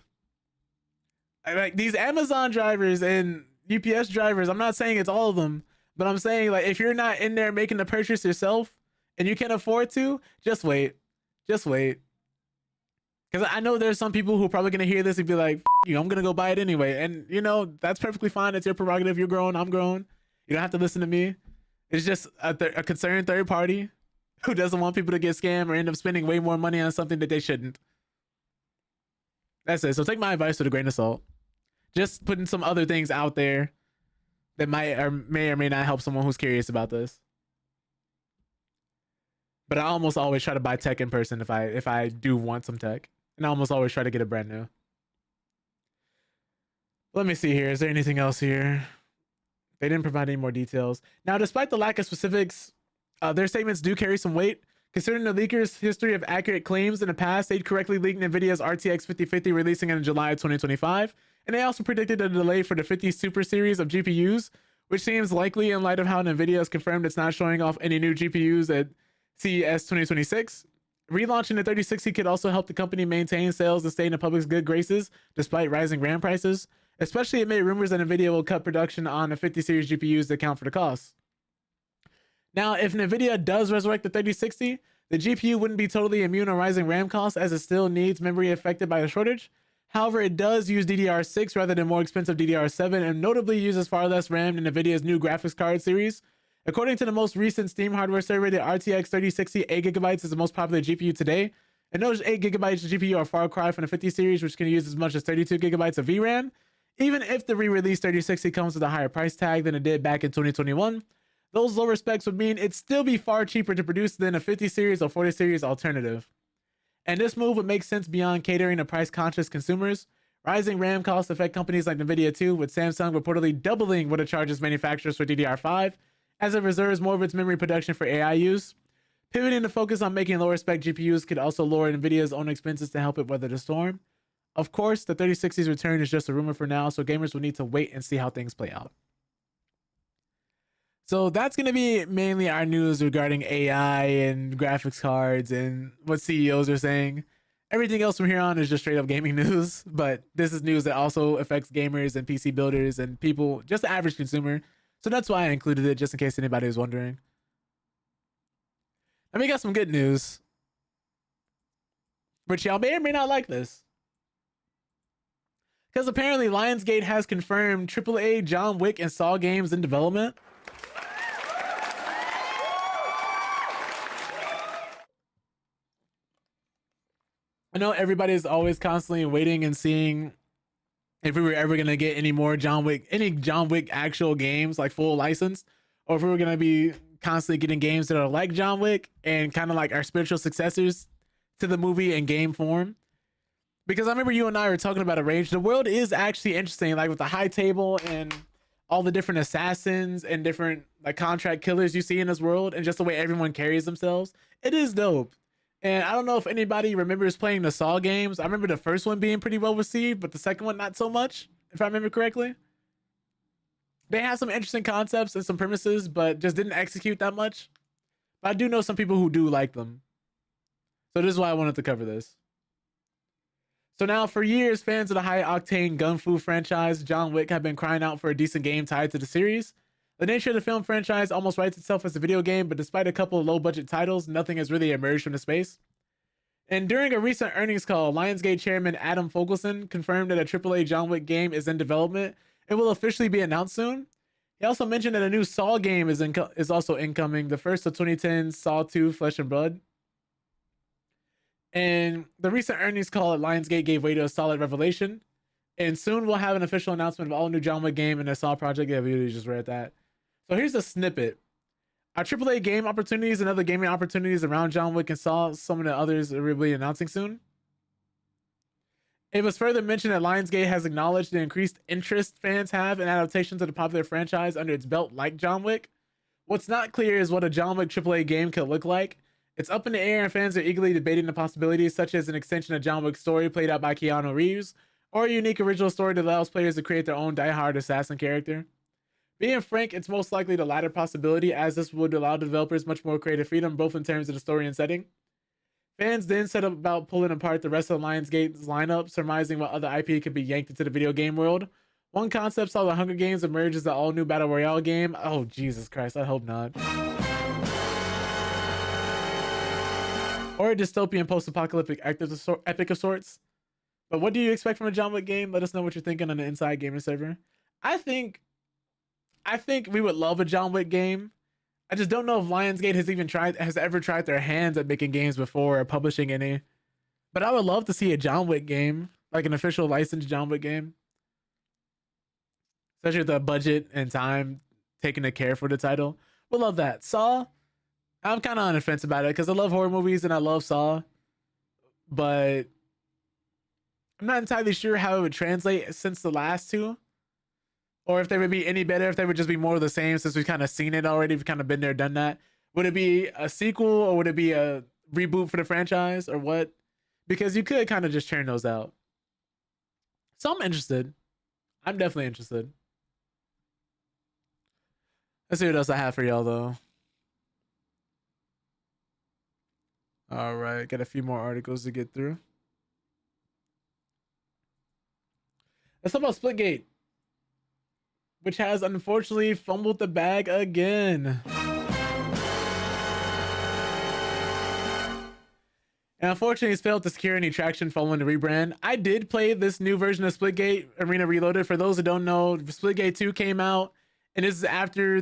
Like these Amazon drivers and UPS drivers, I'm not saying it's all of them, but I'm saying, like, if you're not in there making the purchase yourself and you can afford to, just wait. Just wait. Because I know there's some people who are probably going to hear this and be like, you, I'm going to go buy it anyway. And, you know, that's perfectly fine. It's your prerogative. You're grown. I'm grown. You don't have to listen to me. It's just a concerned third party who doesn't want people to get scammed or end up spending way more money on something that they shouldn't. That's it. So take my advice with a grain of salt. Just putting some other things out there that may or may not help someone who's curious about this. But I almost always try to buy tech in person if I do want some tech. And I almost always try to get it brand new. Let me see here. Is there anything else here? They didn't provide any more details. Now, despite the lack of specifics, their statements do carry some weight. Considering the leakers' history of accurate claims in the past, they'd correctly leaked NVIDIA's RTX 5050 releasing in July of 2025. And they also predicted a delay for the 50 Super series of GPUs, which seems likely in light of how NVIDIA has confirmed it's not showing off any new GPUs at CES 2026. Relaunching the 3060 could also help the company maintain sales and stay in the public's good graces despite rising RAM prices, especially amid rumors that NVIDIA will cut production on the 50 series GPUs to account for the costs. Now, if NVIDIA does resurrect the 3060, the GPU wouldn't be totally immune on rising RAM costs as it still needs memory affected by a shortage. However, it does use DDR6 rather than more expensive DDR7 and notably uses far less RAM than NVIDIA's new graphics card series. According to the most recent Steam hardware survey, the RTX 3060 8GB is the most popular GPU today. And those 8GB GPU are far cry from the 50 series, which can use as much as 32GB of VRAM. Even if the re-released 3060 comes with a higher price tag than it did back in 2021, those lower specs would mean it'd still be far cheaper to produce than a 50 series or 40 series alternative. And this move would make sense beyond catering to price-conscious consumers. Rising RAM costs affect companies like NVIDIA too, with Samsung reportedly doubling what it charges manufacturers for DDR5, as it reserves more of its memory production for AI use. Pivoting to focus on making lower-spec GPUs could also lower NVIDIA's own expenses to help it weather the storm. Of course, the 3060's return is just a rumor for now, so gamers will need to wait and see how things play out. So that's going to be mainly our news regarding AI and graphics cards and what CEOs are saying. Everything else from here on is just straight up gaming news, but this is news that also affects gamers and PC builders and people, just the average consumer. So that's why I included it, just in case anybody was wondering. And we got some good news, but y'all may or may not like this. Because apparently Lionsgate has confirmed AAA John Wick and Saw games in development. I know everybody is always constantly waiting and seeing if we were ever gonna get any more any John Wick actual games, like full license, or if we were gonna be constantly getting games that are like John Wick and kind of like our spiritual successors to the movie in game form. Because I remember you and I were talking about a range. The world is actually interesting, like with the high table and all the different assassins and different like contract killers you see in this world, and just the way everyone carries themselves. It is dope. And I don't know if anybody remembers playing the Saw games. I remember the first one being pretty well received, but the second one not so much, if I remember correctly. They had some interesting concepts and some premises, but just didn't execute that much. But I do know some people who do like them. So this is why I wanted to cover this. So now, for years, fans of the high-octane gun fu franchise, John Wick, have been crying out for a decent game tied to the series. The nature of the film franchise almost writes itself as a video game, but despite a couple of low-budget titles, nothing has really emerged from the space. And during a recent earnings call, Lionsgate chairman Adam Fogelson confirmed that a AAA John Wick game is in development and will officially be announced soon. He also mentioned that a new Saw game is also incoming, the first of 2010's Saw 2 Flesh and Blood. And the recent earnings call at Lionsgate gave way to a solid revelation. And soon we'll have an official announcement of all new John Wick game and the Saw project. Yeah, we just read that. So here's a snippet. Our AAA game opportunities and other gaming opportunities around John Wick and Saw, some of the others will be announcing soon. It was further mentioned that Lionsgate has acknowledged the increased interest fans have in adaptations of the popular franchise under its belt like John Wick. What's not clear is what a John Wick AAA game could look like. It's up in the air and fans are eagerly debating the possibilities, such as an extension of John Wick's story played out by Keanu Reeves, or a unique original story that allows players to create their own die-hard assassin character. Being frank, it's most likely the latter possibility, as this would allow developers much more creative freedom, both in terms of the story and setting. Fans then set up about pulling apart the rest of Lionsgate's lineup, surmising what other IP could be yanked into the video game world. One concept saw the Hunger Games emerge as the all-new Battle Royale game. Oh, Jesus Christ, I hope not. Or a dystopian post-apocalyptic epic of sorts. But what do you expect from a John Wick game? Let us know what you're thinking on the Inside Gamer server. I think we would love a John Wick game. I just don't know if Lionsgate has ever tried their hands at making games before or publishing any. But I would love to see a John Wick game, like an official licensed John Wick game. Especially with the budget and time taken to care for the title. We'll love that. Saw, I'm kind of on the fence about it because I love horror movies and I love Saw. But I'm not entirely sure how it would translate since the last two. Or if they would be any better, if they would just be more of the same since we've kind of seen it already. We've kind of been there, done that. Would it be a sequel or would it be a reboot for the franchise or what? Because you could kind of just churn those out. So I'm interested. I'm definitely interested. Let's see what else I have for y'all though. All right, got a few more articles to get through. Let's talk about Splitgate, which has unfortunately fumbled the bag again. And unfortunately, it's failed to secure any traction following the rebrand. I did play this new version of Splitgate Arena Reloaded. For those who don't know, Splitgate 2 came out, and this is after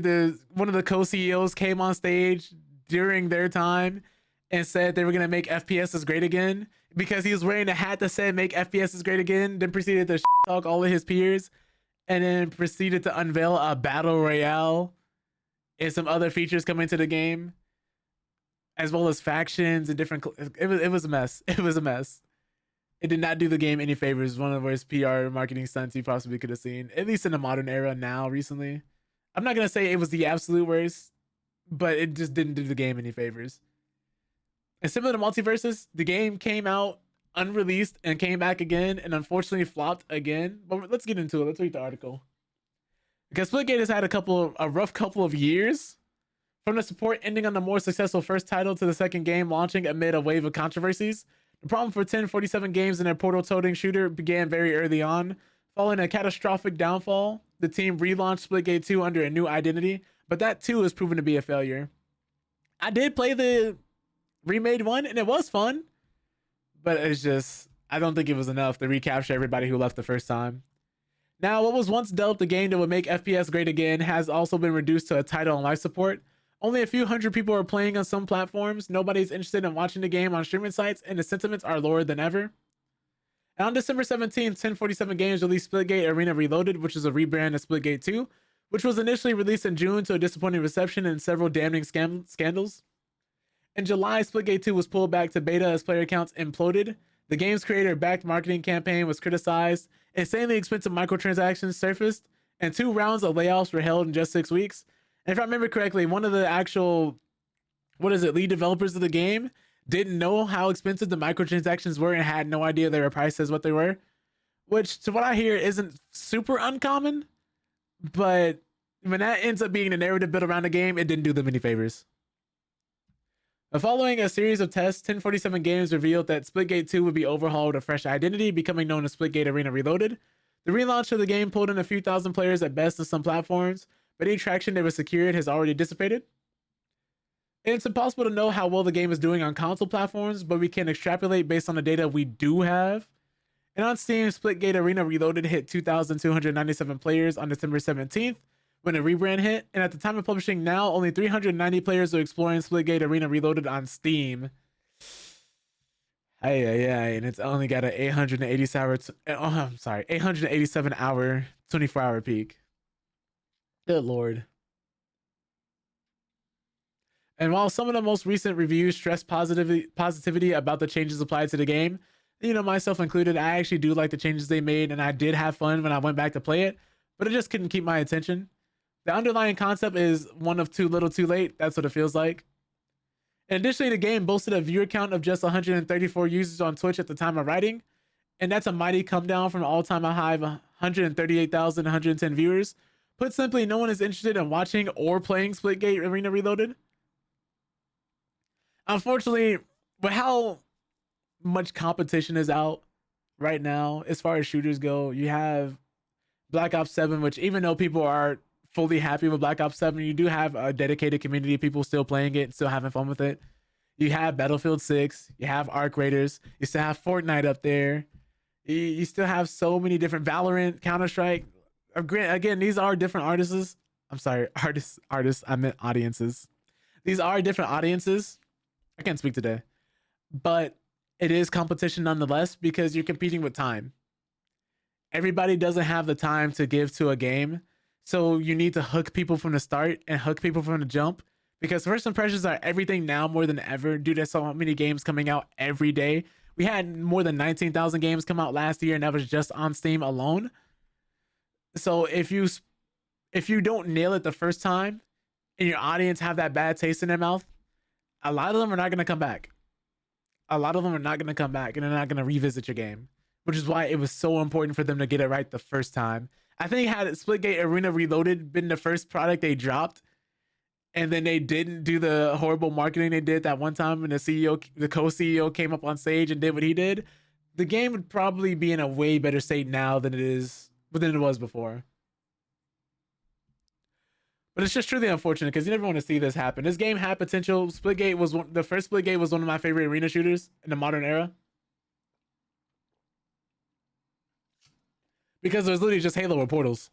one of the co-CEOs came on stage during their time and said they were going to make FPSs great again because he was wearing a hat that said make FPSs great again, then proceeded to talk all of his peers, and then proceeded to unveil a battle royale and some other features coming to the game, as well as factions and different. It was a mess. It was a mess. It did not do the game any favors. One of the worst PR marketing stunts you possibly could have seen, at least in the modern era now, recently. I'm not going to say it was the absolute worst, but it just didn't do the game any favors. And similar to Multiverses, the game came out unreleased and came back again and unfortunately flopped again. But let's get into it. Let's read the article. Because Splitgate has had a rough couple of years, from the support ending on the more successful first title to the second game launching amid a wave of controversies. The problem for 1047 Games and their portal-toting shooter began very early on. Following a catastrophic downfall, the team relaunched Splitgate 2 under a new identity, but that too has proven to be a failure. I did play the remade one and it was fun, but it's just, I don't think it was enough to recapture everybody who left the first time. Now, what was once dubbed the game that would make FPS great again has also been reduced to a title and life support. Only a few hundred people are playing on some platforms. Nobody's interested in watching the game on streaming sites, and the sentiments are lower than ever. And on December 17th, 1047 Games released Splitgate Arena Reloaded, which is a rebrand of Splitgate 2, which was initially released in June to a disappointing reception and several damning scandals. In July, Splitgate 2 was pulled back to beta as player counts imploded. The game's creator-backed marketing campaign was criticized, insanely expensive microtransactions surfaced, and 2 rounds of layoffs were held in just 6 weeks. And if I remember correctly, one of the actual, lead developers of the game didn't know how expensive the microtransactions were and had no idea they were priced as what they were, which, to what I hear, isn't super uncommon. But when that ends up being the narrative built around the game, it didn't do them any favors. Following a series of tests, 1047 Games revealed that Splitgate 2 would be overhauled with a fresh identity, becoming known as Splitgate Arena Reloaded. The relaunch of the game pulled in a few thousand players at best on some platforms, but any traction that was secured has already dissipated. And it's impossible to know how well the game is doing on console platforms, but we can extrapolate based on the data we do have. And on Steam, Splitgate Arena Reloaded hit 2,297 players on December 17th when a rebrand hit. And at the time of publishing now, only 390 players are exploring Splitgate Arena Reloaded on Steam. And it's only got an 887 hour, 24-hour peak. Good Lord. And while some of the most recent reviews stress positivity about the changes applied to the game, myself included, I actually do like the changes they made, and I did have fun when I went back to play it, but it just couldn't keep my attention. The underlying concept is one of too little too late. That's what it feels like. And additionally, the game boasted a viewer count of just 134 users on Twitch at the time of writing, and that's a mighty come down from an all-time high of 138,110 viewers. Put simply, no one is interested in watching or playing Splitgate Arena Reloaded. Unfortunately, with how much competition is out right now as far as shooters go, you have Black Ops 7, which even though people are fully happy with Black Ops 7, you do have a dedicated community of people still playing it and still having fun with it. You have Battlefield 6, you have Arc Raiders, you still have Fortnite up there, you still have so many different Valorant, Counter-Strike. Again, these are different artists. I'm sorry, artists, I meant audiences. These are different audiences. I can't speak today, but it is competition nonetheless because you're competing with time. Everybody doesn't have the time to give to a game, so you need to hook people from the start and hook people from the jump, because first impressions are everything now more than ever due to so many games coming out every day. We had more than 19,000 games come out last year, and that was just on Steam alone. So if you don't nail it the first time and your audience have that bad taste in their mouth, a lot of them are not going to come back. And they're not going to revisit your game, which is why it was so important for them to get it right the first time. I think had Splitgate Arena Reloaded been the first product they dropped, and then they didn't do the horrible marketing they did that one time when the co-CEO came up on stage and did what he did, the game would probably be in a way better state now than it was before. But it's just truly unfortunate because you never want to see this happen. This game had potential. The first Splitgate was one of my favorite arena shooters in the modern era, because it was literally just Halo or Portals.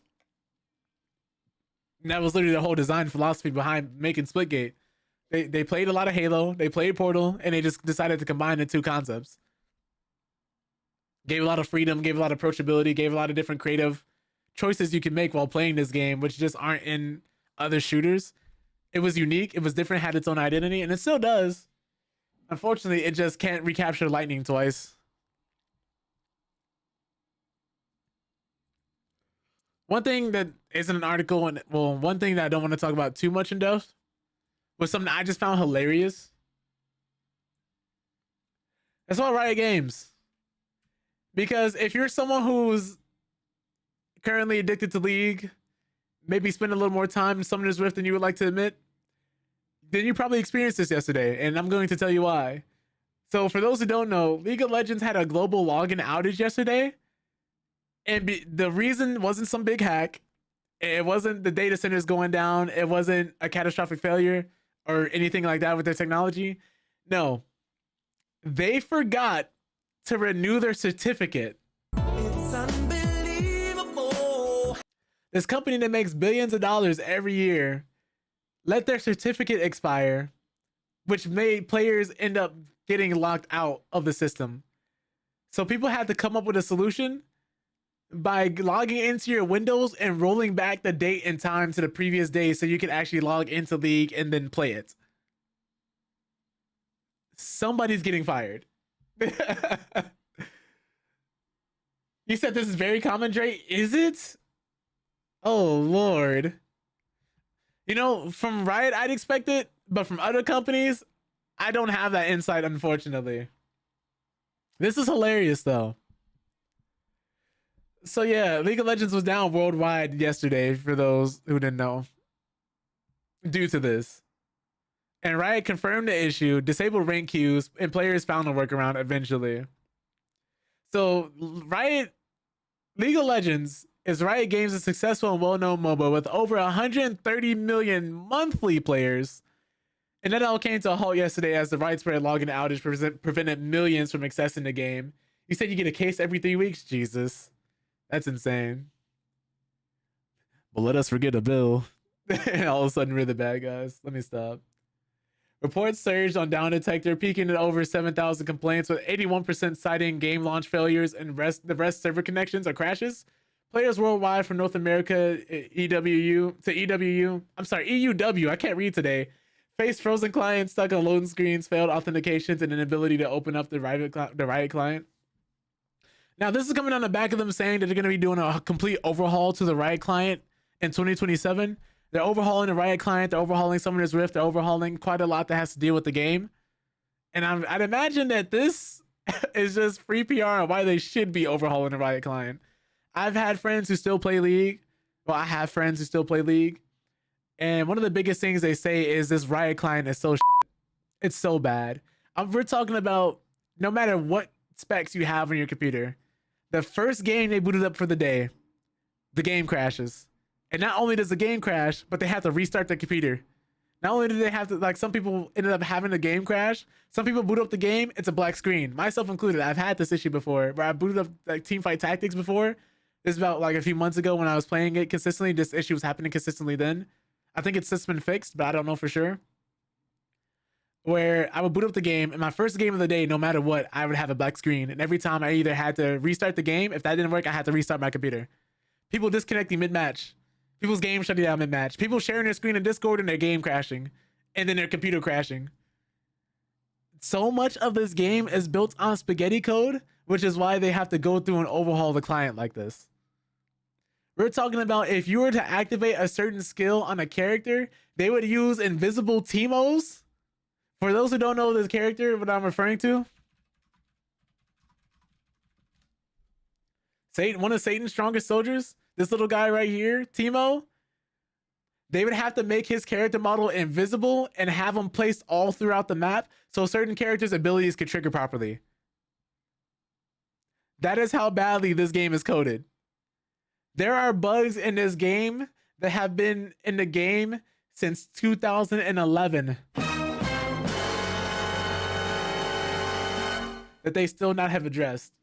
And that was literally the whole design philosophy behind making Splitgate. They played a lot of Halo, they played Portal, and they just decided to combine the two concepts. Gave a lot of freedom, gave a lot of approachability, gave a lot of different creative choices you can make while playing this game, which just aren't in other shooters. It was unique, it was different, had its own identity, and it still does. Unfortunately, it just can't recapture lightning twice. One thing that isn't an article, and one thing that I don't want to talk about too much in depth was something I just found hilarious. That's all Riot Games. Because if you're someone who's currently addicted to League, maybe spend a little more time in Summoner's Rift than you would like to admit, then you probably experienced this yesterday, and I'm going to tell you why. So for those who don't know, League of Legends had a global login outage yesterday, and the reason wasn't some big hack. It wasn't the data centers going down. It wasn't a catastrophic failure or anything like that with their technology. No, they forgot to renew their certificate. It's unbelievable. This company that makes billions of dollars every year let their certificate expire, which made players end up getting locked out of the system. So people had to come up with a solution by logging into your Windows and rolling back the date and time to the previous day so you can actually log into League and then play it. Somebody's getting fired. You said this is very common, Dre. Is it? Oh, Lord. You know, from Riot, I'd expect it, but from other companies, I don't have that insight, unfortunately. This is hilarious, though. So, yeah, League of Legends was down worldwide yesterday, for those who didn't know, due to this. And Riot confirmed the issue, disabled rank queues, and players found a workaround eventually. So, League of Legends is Riot Games' successful and well-known MOBA with over 130 million monthly players. And that all came to a halt yesterday as the widespread login outage prevented millions from accessing the game. You said you get a case every 3 weeks? Jesus. That's insane. But let us forget a bill. And all of a sudden we're the bad guys. Let me stop. Reports surged on Down Detector, peaking at over 7,000 complaints, with 81% citing game launch failures and the rest server connections or crashes. Players worldwide from North America, EWU to EWU, EUW, I can't read today, faced frozen clients stuck on loading screens, failed authentications, and an inability to open up the Riot client. Now, this is coming on the back of them saying that they're going to be doing a complete overhaul to the Riot client in 2027. They're overhauling the Riot client. They're overhauling Summoner's Rift. They're overhauling quite a lot that has to deal with the game. And I'd imagine that this is just free PR on why they should be overhauling the Riot client. I've had friends who still play League. Well, I have friends who still play League. And one of the biggest things they say is this Riot client is so shit. It's so bad. We're talking about no matter what specs you have on your computer, the first game they booted up for the day, the game crashes. And not only does the game crash, but they have to restart the computer. Not only do they have to, like, some people ended up having the game crash. Some people boot up the game, it's a black screen. Myself included. I've had this issue before where I booted up like Teamfight Tactics before. This is about like a few months ago when I was playing it consistently. This issue was happening consistently then. I think it's since been fixed, but I don't know for sure. Where I would boot up the game, and my first game of the day, no matter what, I would have a black screen. And every time I either had to restart the game, if that didn't work, I had to restart my computer. People disconnecting mid-match. People's game shutting down mid-match. People sharing their screen in Discord and their game crashing. And then their computer crashing. So much of this game is built on spaghetti code, which is why they have to go through and overhaul the client like this. We're talking about if you were to activate a certain skill on a character, they would use invisible Teemos. For those who don't know this character, what I'm referring to, Satan, one of Satan's strongest soldiers, this little guy right here, Teemo, they would have to make his character model invisible and have him placed all throughout the map so certain characters' abilities could trigger properly. That is how badly this game is coded. There are bugs in this game that have been in the game since 2011 that they still not have addressed.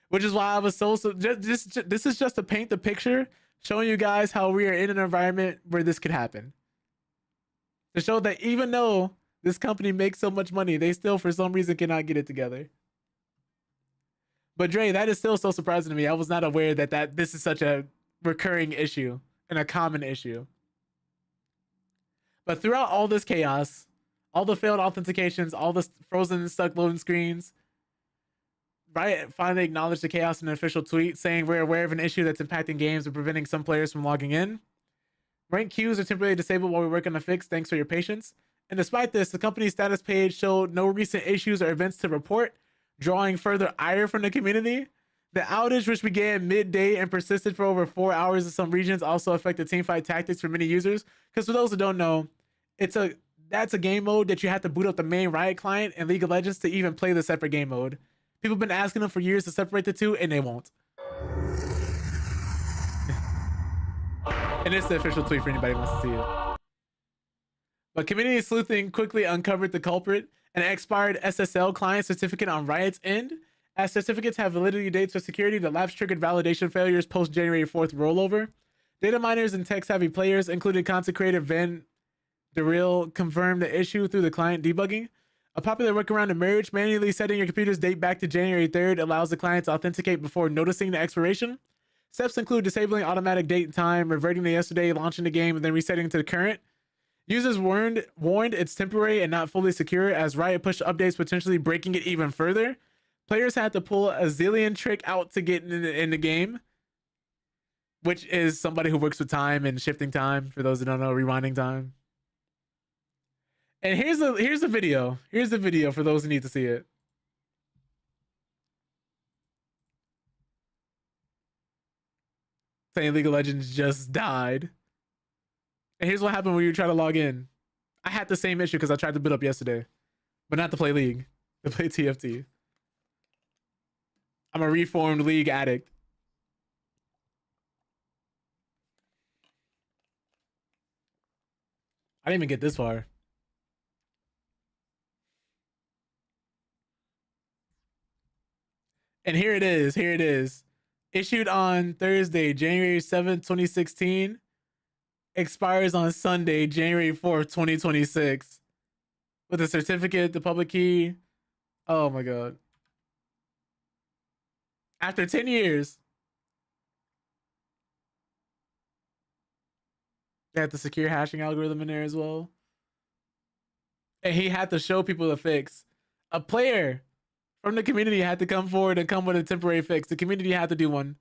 Which is why I was this is just to paint the picture, showing you guys how we are in an environment where this could happen. To show that even though this company makes so much money, they still for some reason cannot get it together. But Dre, that is still so surprising to me. I was not aware that this is such a recurring issue and a common issue. But throughout all this chaos, all the failed authentications, all the frozen and stuck loading screens, Riot finally acknowledged the chaos in an official tweet saying we're aware of an issue that's impacting games and preventing some players from logging in. Rank queues are temporarily disabled while we work on a fix. Thanks for your patience. And despite this, the company's status page showed no recent issues or events to report, drawing further ire from the community. The outage, which began midday and persisted for over 4 hours in some regions, also affected teamfight tactics for many users. Because for those who don't know, that's a game mode that you have to boot up the main Riot client in League of Legends to even play the separate game mode. People have been asking them for years to separate the two, and they won't. And it's the official tweet for anybody who wants to see it. But community sleuthing quickly uncovered the culprit, an expired SSL client certificate on Riot's end. As certificates have validity dates for security, the lapse triggered validation failures post January 4th rollover. Data miners and tech-savvy players, including content creator Van DeReal, confirmed the issue through the client debugging. A popular workaround emerged. Manually setting your computer's date back to January 3rd allows the client to authenticate before noticing the expiration. Steps include disabling automatic date and time, reverting to yesterday, launching the game, and then resetting to the current. Users warned it's temporary and not fully secure, as Riot pushed updates potentially breaking it even further. Players had to pull a zillion trick out to get in the game, which is somebody who works with time and shifting time, for those that don't know, rewinding time. And here's the video. Here's the video for those who need to see it. Saying League of Legends just died. And here's what happened when you try to log in. I had the same issue because I tried to build up yesterday, but not to play League, to play TFT. I'm a reformed League addict. I didn't even get this far. And here it is. Here it is. Issued on Thursday, January 7th, 2016. Expires on Sunday, January 4th, 2026. With a certificate, the public key. Oh my God. After 10 years. They had the secure hashing algorithm in there as well. And he had to show people the fix. A player from the community had to come forward and come with a temporary fix. The community had to do one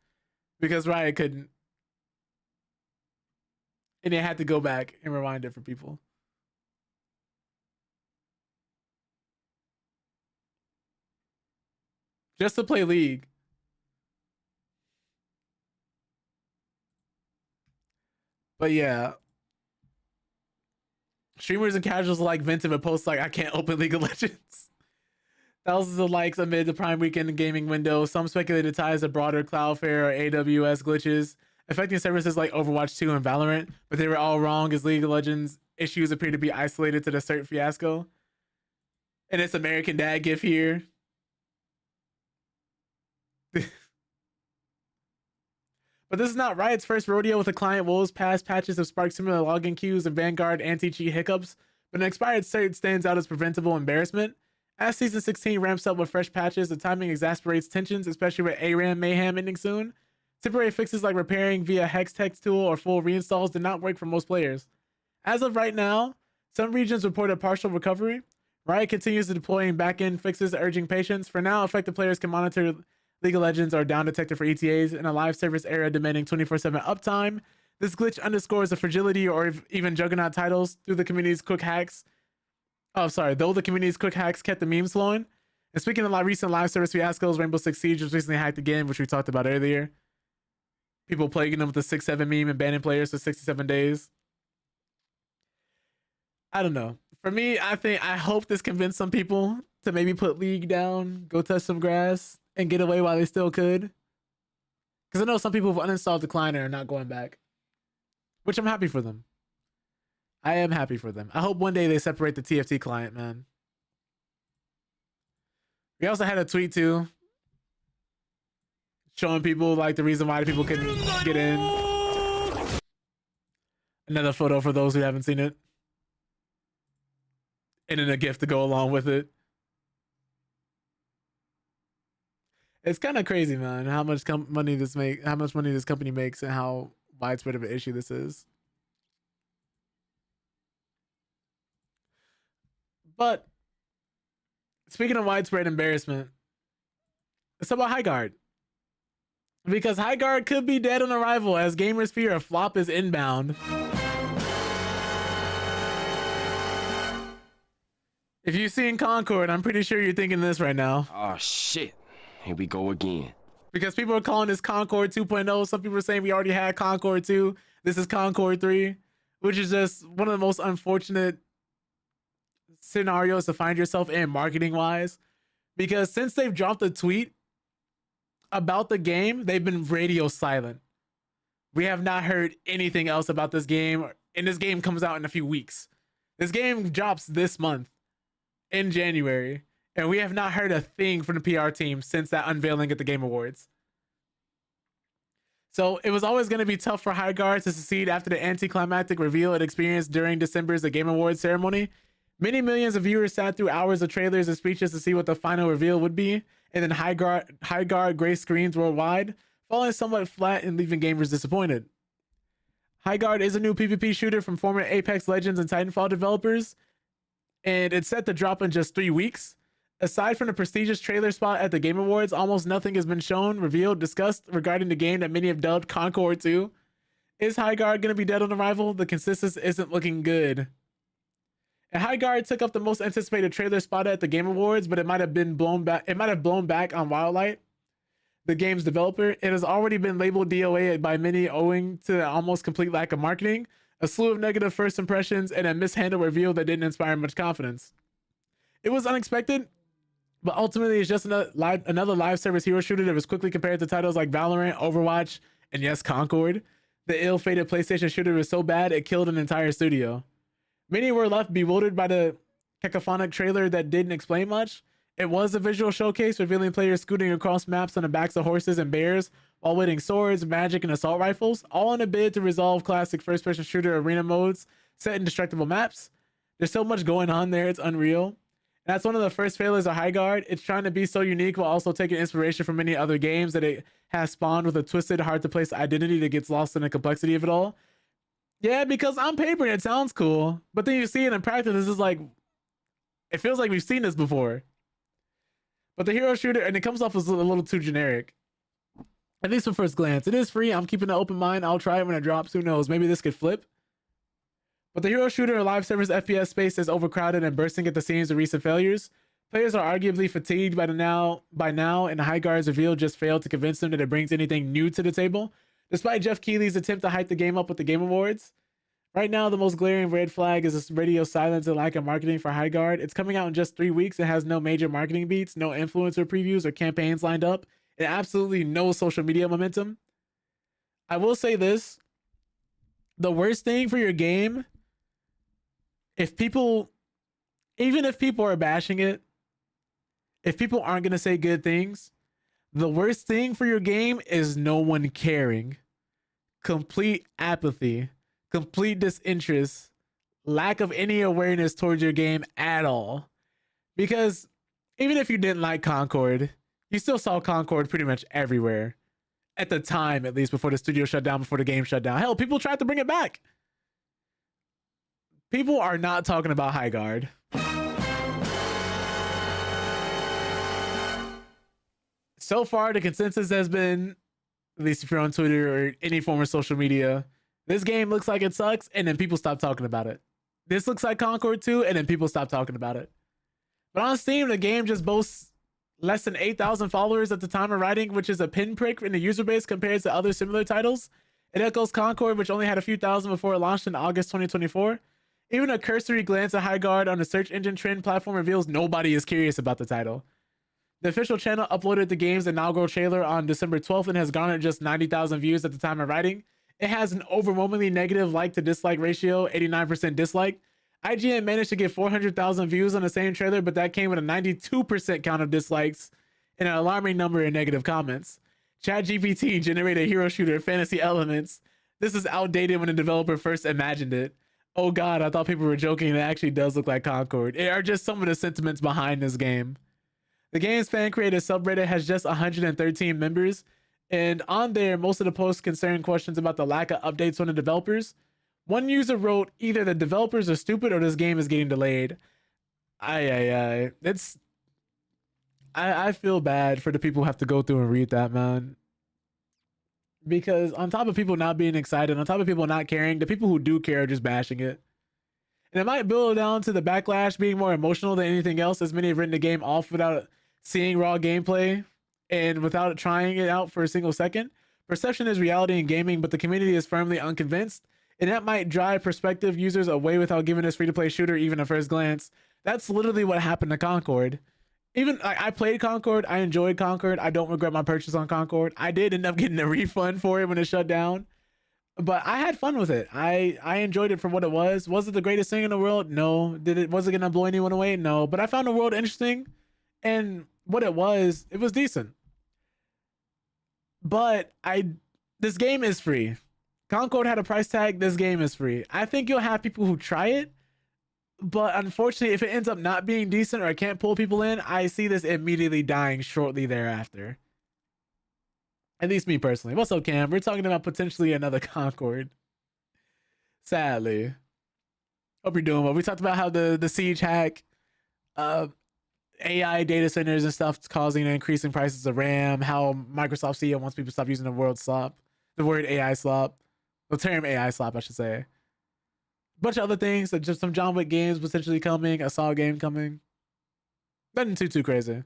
because Riot couldn't. And they had to go back and rewind it for people. Just to play League. But yeah. Streamers and casuals alike vented with posts like, I can't open League of Legends. Thousands of likes amid the Prime Weekend gaming window. Some speculated ties to broader Cloudflare or AWS glitches affecting services like Overwatch 2 and Valorant, but they were all wrong as League of Legends issues appear to be isolated to the cert fiasco. And it's American Dad gif here. But this is not Riot's first rodeo with a client woes. Past patches have sparked similar login queues and Vanguard anti-cheat hiccups, but an expired cert stands out as preventable embarrassment. As Season 16 ramps up with fresh patches, the timing exasperates tensions, especially with ARAM mayhem ending soon. Temporary fixes like repairing via hex text tool or full reinstalls did not work for most players. As of right now, some regions reported partial recovery. Riot continues to deploying back-end fixes, urging patience. For now, affected players can monitor League of Legends or down detected for ETAs in a live service era demanding 24/7 uptime. This glitch underscores the fragility or even juggernaut titles through the community's quick hacks. Though the community's quick hacks kept the memes flowing. And speaking of recent live service fiascos, Rainbow Six Siege was recently hacked again, which we talked about earlier. People plaguing them with the 6-7 meme and banning players for 67 days. I don't know. For me, I hope this convinced some people to maybe put League down, go touch some grass, and get away while they still could. Because I know some people have uninstalled the client and are not going back. Which I'm happy for them. I am happy for them. I hope one day they separate the TFT client, man. We also had a tweet too, showing people like the reason why people couldn't get in. Another photo for those who haven't seen it. And then a gift to go along with it. It's kind of crazy, man, how much money this company makes and how widespread of an issue this is. But speaking of widespread embarrassment, it's about Highguard. Because Highguard could be dead on arrival as gamers fear a flop is inbound. If you've seen Concord, I'm pretty sure you're thinking this right now. Oh shit. Here we go again. Because people are calling this Concord 2.0. Some people are saying we already had Concord 2. This is Concord 3, which is just one of the most unfortunate scenarios to find yourself in marketing wise. Because since they've dropped a tweet about the game, they've been radio silent. We have not heard anything else about this game. And this game comes out in a few weeks. This game drops this month in January. And we have not heard a thing from the PR team since that unveiling at the Game Awards. So it was always going to be tough for Highguard to succeed after the anticlimactic reveal it experienced during December's The Game Awards ceremony. Many millions of viewers sat through hours of trailers and speeches to see what the final reveal would be, and then high guard gray screens worldwide, falling somewhat flat and leaving gamers disappointed. High Guard is a new PvP shooter from former Apex Legends and Titanfall developers, and it's set to drop in just 3 weeks. Aside from the prestigious trailer spot at the Game Awards, almost nothing has been shown, revealed, discussed regarding the game that many have dubbed Concord 2. Is High Guard going to be dead on arrival? The consensus isn't looking good. And High Guard took up the most anticipated trailer spot at the Game Awards, but it might have blown back on Wildlight, the game's developer. It has already been labeled DOA by many owing to the almost complete lack of marketing, a slew of negative first impressions, and a mishandled reveal that didn't inspire much confidence. It was unexpected, but ultimately it's just another live service hero shooter that was quickly compared to titles like Valorant, Overwatch, and yes, Concord. The ill-fated PlayStation shooter was so bad it killed an entire studio. Many were left bewildered by the cacophonic trailer that didn't explain much. It was a visual showcase revealing players scooting across maps on the backs of horses and bears while wielding swords, magic, and assault rifles, all in a bid to resolve classic first-person shooter arena modes set in destructible maps. There's so much going on there, it's unreal. And that's one of the first failures of High Guard. It's trying to be so unique while also taking inspiration from many other games that it has spawned with a twisted, hard-to-place identity that gets lost in the complexity of it all. Yeah, because on paper it sounds cool, but then you see it in practice, it's just like, it feels like we've seen this before. But the hero shooter, and it comes off as a little too generic. At least from first glance. It is free. I'm keeping an open mind. I'll try it when it drops. Who knows? Maybe this could flip. But the hero shooter live service FPS space is overcrowded and bursting at the seams of recent failures. Players are arguably fatigued by now, and High Guard's reveal just failed to convince them that it brings anything new to the table, despite Jeff Keighley's attempt to hype the game up with the Game Awards. Right now, the most glaring red flag is this radio silence and lack of marketing for High Guard. It's coming out in just 3 weeks. It has no major marketing beats, no influencer previews or campaigns lined up, and absolutely no social media momentum. I will say this. The worst thing for your game, even if people are bashing it, if people aren't going to say good things, the worst thing for your game is no one caring. Complete apathy. Complete disinterest, lack of any awareness towards your game at all. Because even if you didn't like Concord, you still saw Concord pretty much everywhere. At the time, at least, before the studio shut down, before the game shut down. Hell, people tried to bring it back. People are not talking about High Guard. So far, the consensus has been, at least if you're on Twitter or any form of social media, this game looks like it sucks, and then people stop talking about it. This looks like Concord 2, and then people stop talking about it. But on Steam, the game just boasts less than 8,000 followers at the time of writing, which is a pinprick in the user base compared to other similar titles. It echoes Concord, which only had a few thousand before it launched in August 2024. Even a cursory glance at High Guard on the search engine trend platform reveals nobody is curious about the title. The official channel uploaded the game's inaugural trailer on December 12th and has garnered just 90,000 views at the time of writing. It has an overwhelmingly negative like to dislike ratio, 89% dislike. IGN managed to get 400,000 views on the same trailer, but that came with a 92% count of dislikes and an alarming number of negative comments. ChatGPT generated hero shooter fantasy elements. This is outdated when the developer first imagined it. Oh god, I thought people were joking. It actually does look like Concord. It are just some of the sentiments behind this game. The game's fan created subreddit has just 113 members. And on there, most of the posts concern questions about the lack of updates from the developers. One user wrote, either the developers are stupid or this game is getting delayed. I feel bad for the people who have to go through and read that, man. Because on top of people not being excited, on top of people not caring, the people who do care are just bashing it. And it might boil down to the backlash being more emotional than anything else, as many have written the game off without seeing raw gameplay and without trying it out for a single second. Perception is reality in gaming, but the community is firmly unconvinced, and that might drive prospective users away without giving this free-to-play shooter even a first glance. That's literally what happened to Concord. Even I played Concord, I enjoyed Concord, I don't regret my purchase on Concord. I did end up getting a refund for it when it shut down, but I had fun with it. I enjoyed it for what it was. Was it the greatest thing in the world? No. Was it gonna blow anyone away? No. But I found the world interesting, and what it was decent. But this game is free. Concord had a price tag. This game is free. I think you'll have people who try it, But unfortunately, if it ends up not being decent or I can't pull people in, I see this immediately dying shortly thereafter. At least me personally. What's up, Cam? We're talking about potentially another Concord. Sadly. Hope you're doing well. We talked about how the siege hack, AI data centers and stuff is causing increasing prices of RAM, how Microsoft CEO wants people to stop using the word AI slop. The term AI slop, I should say. Bunch of other things, just some John Wick games potentially coming, a Saw game coming. Nothing too crazy.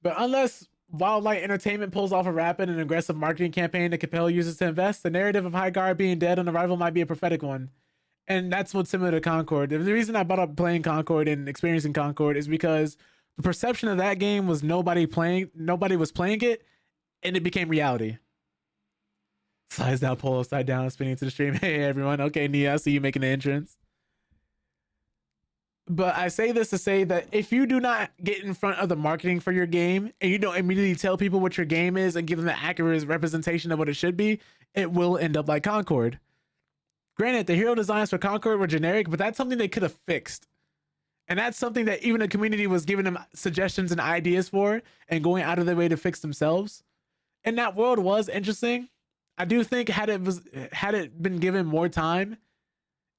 But unless Wildlight Entertainment pulls off a rapid and aggressive marketing campaign to compel users to invest, the narrative of High Guard being dead on arrival might be a prophetic one. And that's what's similar to Concord. The reason I brought up playing Concord and experiencing Concord is because the perception of that game was nobody was playing it, and it became reality. Slides down, pull upside down, spinning to the stream. Hey everyone, okay, Nia, I see you making the entrance. But I say this to say that if you do not get in front of the marketing for your game and you don't immediately tell people what your game is and give them the accurate representation of what it should be, it will end up like Concord. Granted, the hero designs for Concord were generic, but that's something they could have fixed. And that's something that even the community was giving them suggestions and ideas for and going out of their way to fix themselves. And that world was interesting. I do think had it been given more time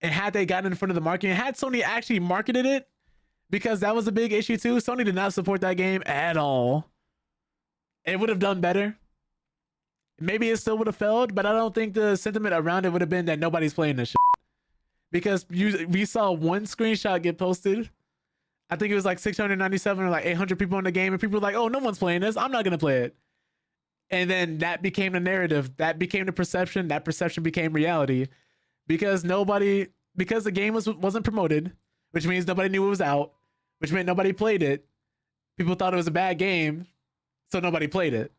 and had they gotten in front of the marketing, had Sony actually marketed it, because that was a big issue too. Sony did not support that game at all. It would have done better. Maybe it still would have failed, but I don't think the sentiment around it would have been that nobody's playing this shit. Because we saw one screenshot get posted. I think it was like 697 or like 800 people in the game, and people were like, oh, no one's playing this, I'm not going to play it. And then that became the narrative. That became the perception. That perception became reality. Because the game wasn't promoted, which means nobody knew it was out, which meant nobody played it. People thought it was a bad game, so nobody played it.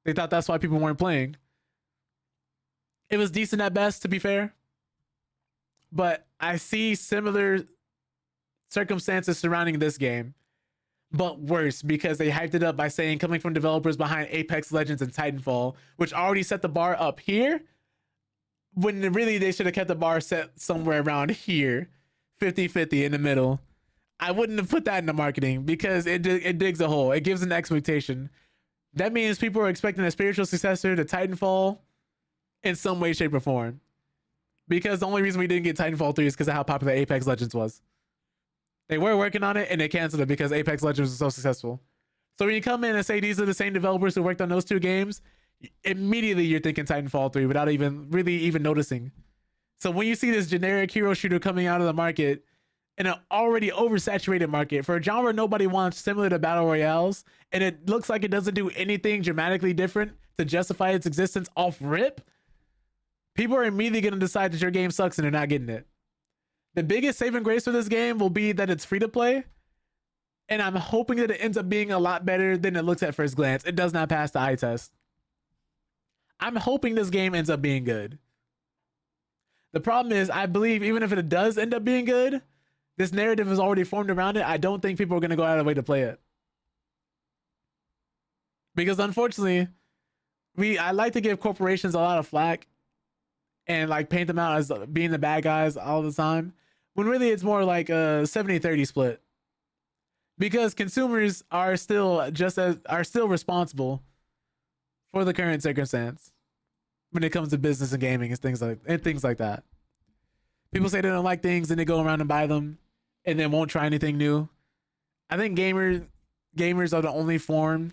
They thought that's why people weren't playing. It was decent at best, to be fair. But I see similar circumstances surrounding this game, but worse, because they hyped it up by saying coming from developers behind Apex Legends and Titanfall, which already set the bar up here, when really they should have kept the bar set somewhere around here, 50-50 in the middle. I wouldn't have put that in the marketing because it digs a hole. It gives an expectation. That means people are expecting a spiritual successor to Titanfall in some way, shape, or form. Because the only reason we didn't get Titanfall 3 is because of how popular Apex Legends was. They were working on it and they canceled it because Apex Legends was so successful. So when you come in and say these are the same developers who worked on those two games, immediately you're thinking Titanfall 3 without even noticing. So when you see this generic hero shooter coming out of the market in an already oversaturated market for a genre nobody wants, similar to battle royales, and it looks like it doesn't do anything dramatically different to justify its existence off rip, people are immediately going to decide that your game sucks and they're not getting it. The biggest saving grace for this game will be that it's free to play, and I'm hoping that it ends up being a lot better than it looks at first glance. It does not pass the eye test. I'm hoping this game ends up being good. The problem is, I believe even if it does end up being good, this narrative is already formed around it. I don't think people are going to go out of their way to play it. Because unfortunately, I like to give corporations a lot of flack and like paint them out as being the bad guys all the time, when really it's more like a 70-30 split. Because consumers are still responsible for the current circumstance when it comes to business and gaming and things like that. People say they don't like things and they go around and buy them and then won't try anything new. I think gamers are the only form,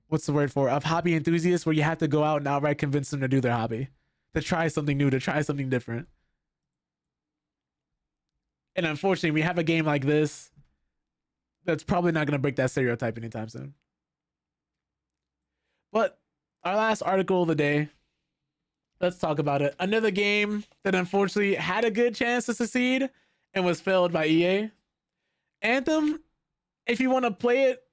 what's the word for, of hobby enthusiasts where you have to go out and outright convince them to do their hobby, to try something new, to try something different. And unfortunately, we have a game like this that's probably not going to break that stereotype anytime soon. But our last article of the day, let's talk about it. Another game that unfortunately had a good chance to succeed and was failed by EA. Anthem, if you want to play it,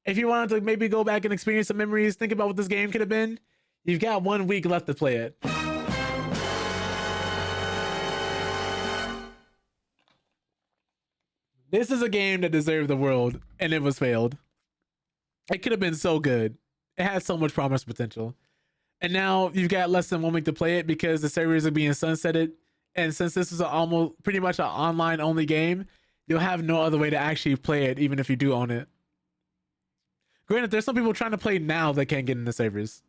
if you wanted to maybe go back and experience some memories, think about what this game could have been, you've got 1 week left to play it. This is a game that deserved the world, and it was failed. It could have been so good. It had so much promise potential. And now you've got less than 1 week to play it because the servers are being sunsetted. And since this is almost pretty much an online only game, you'll have no other way to actually play it, even if you do own it. Granted, there's some people trying to play now that can't get in the servers.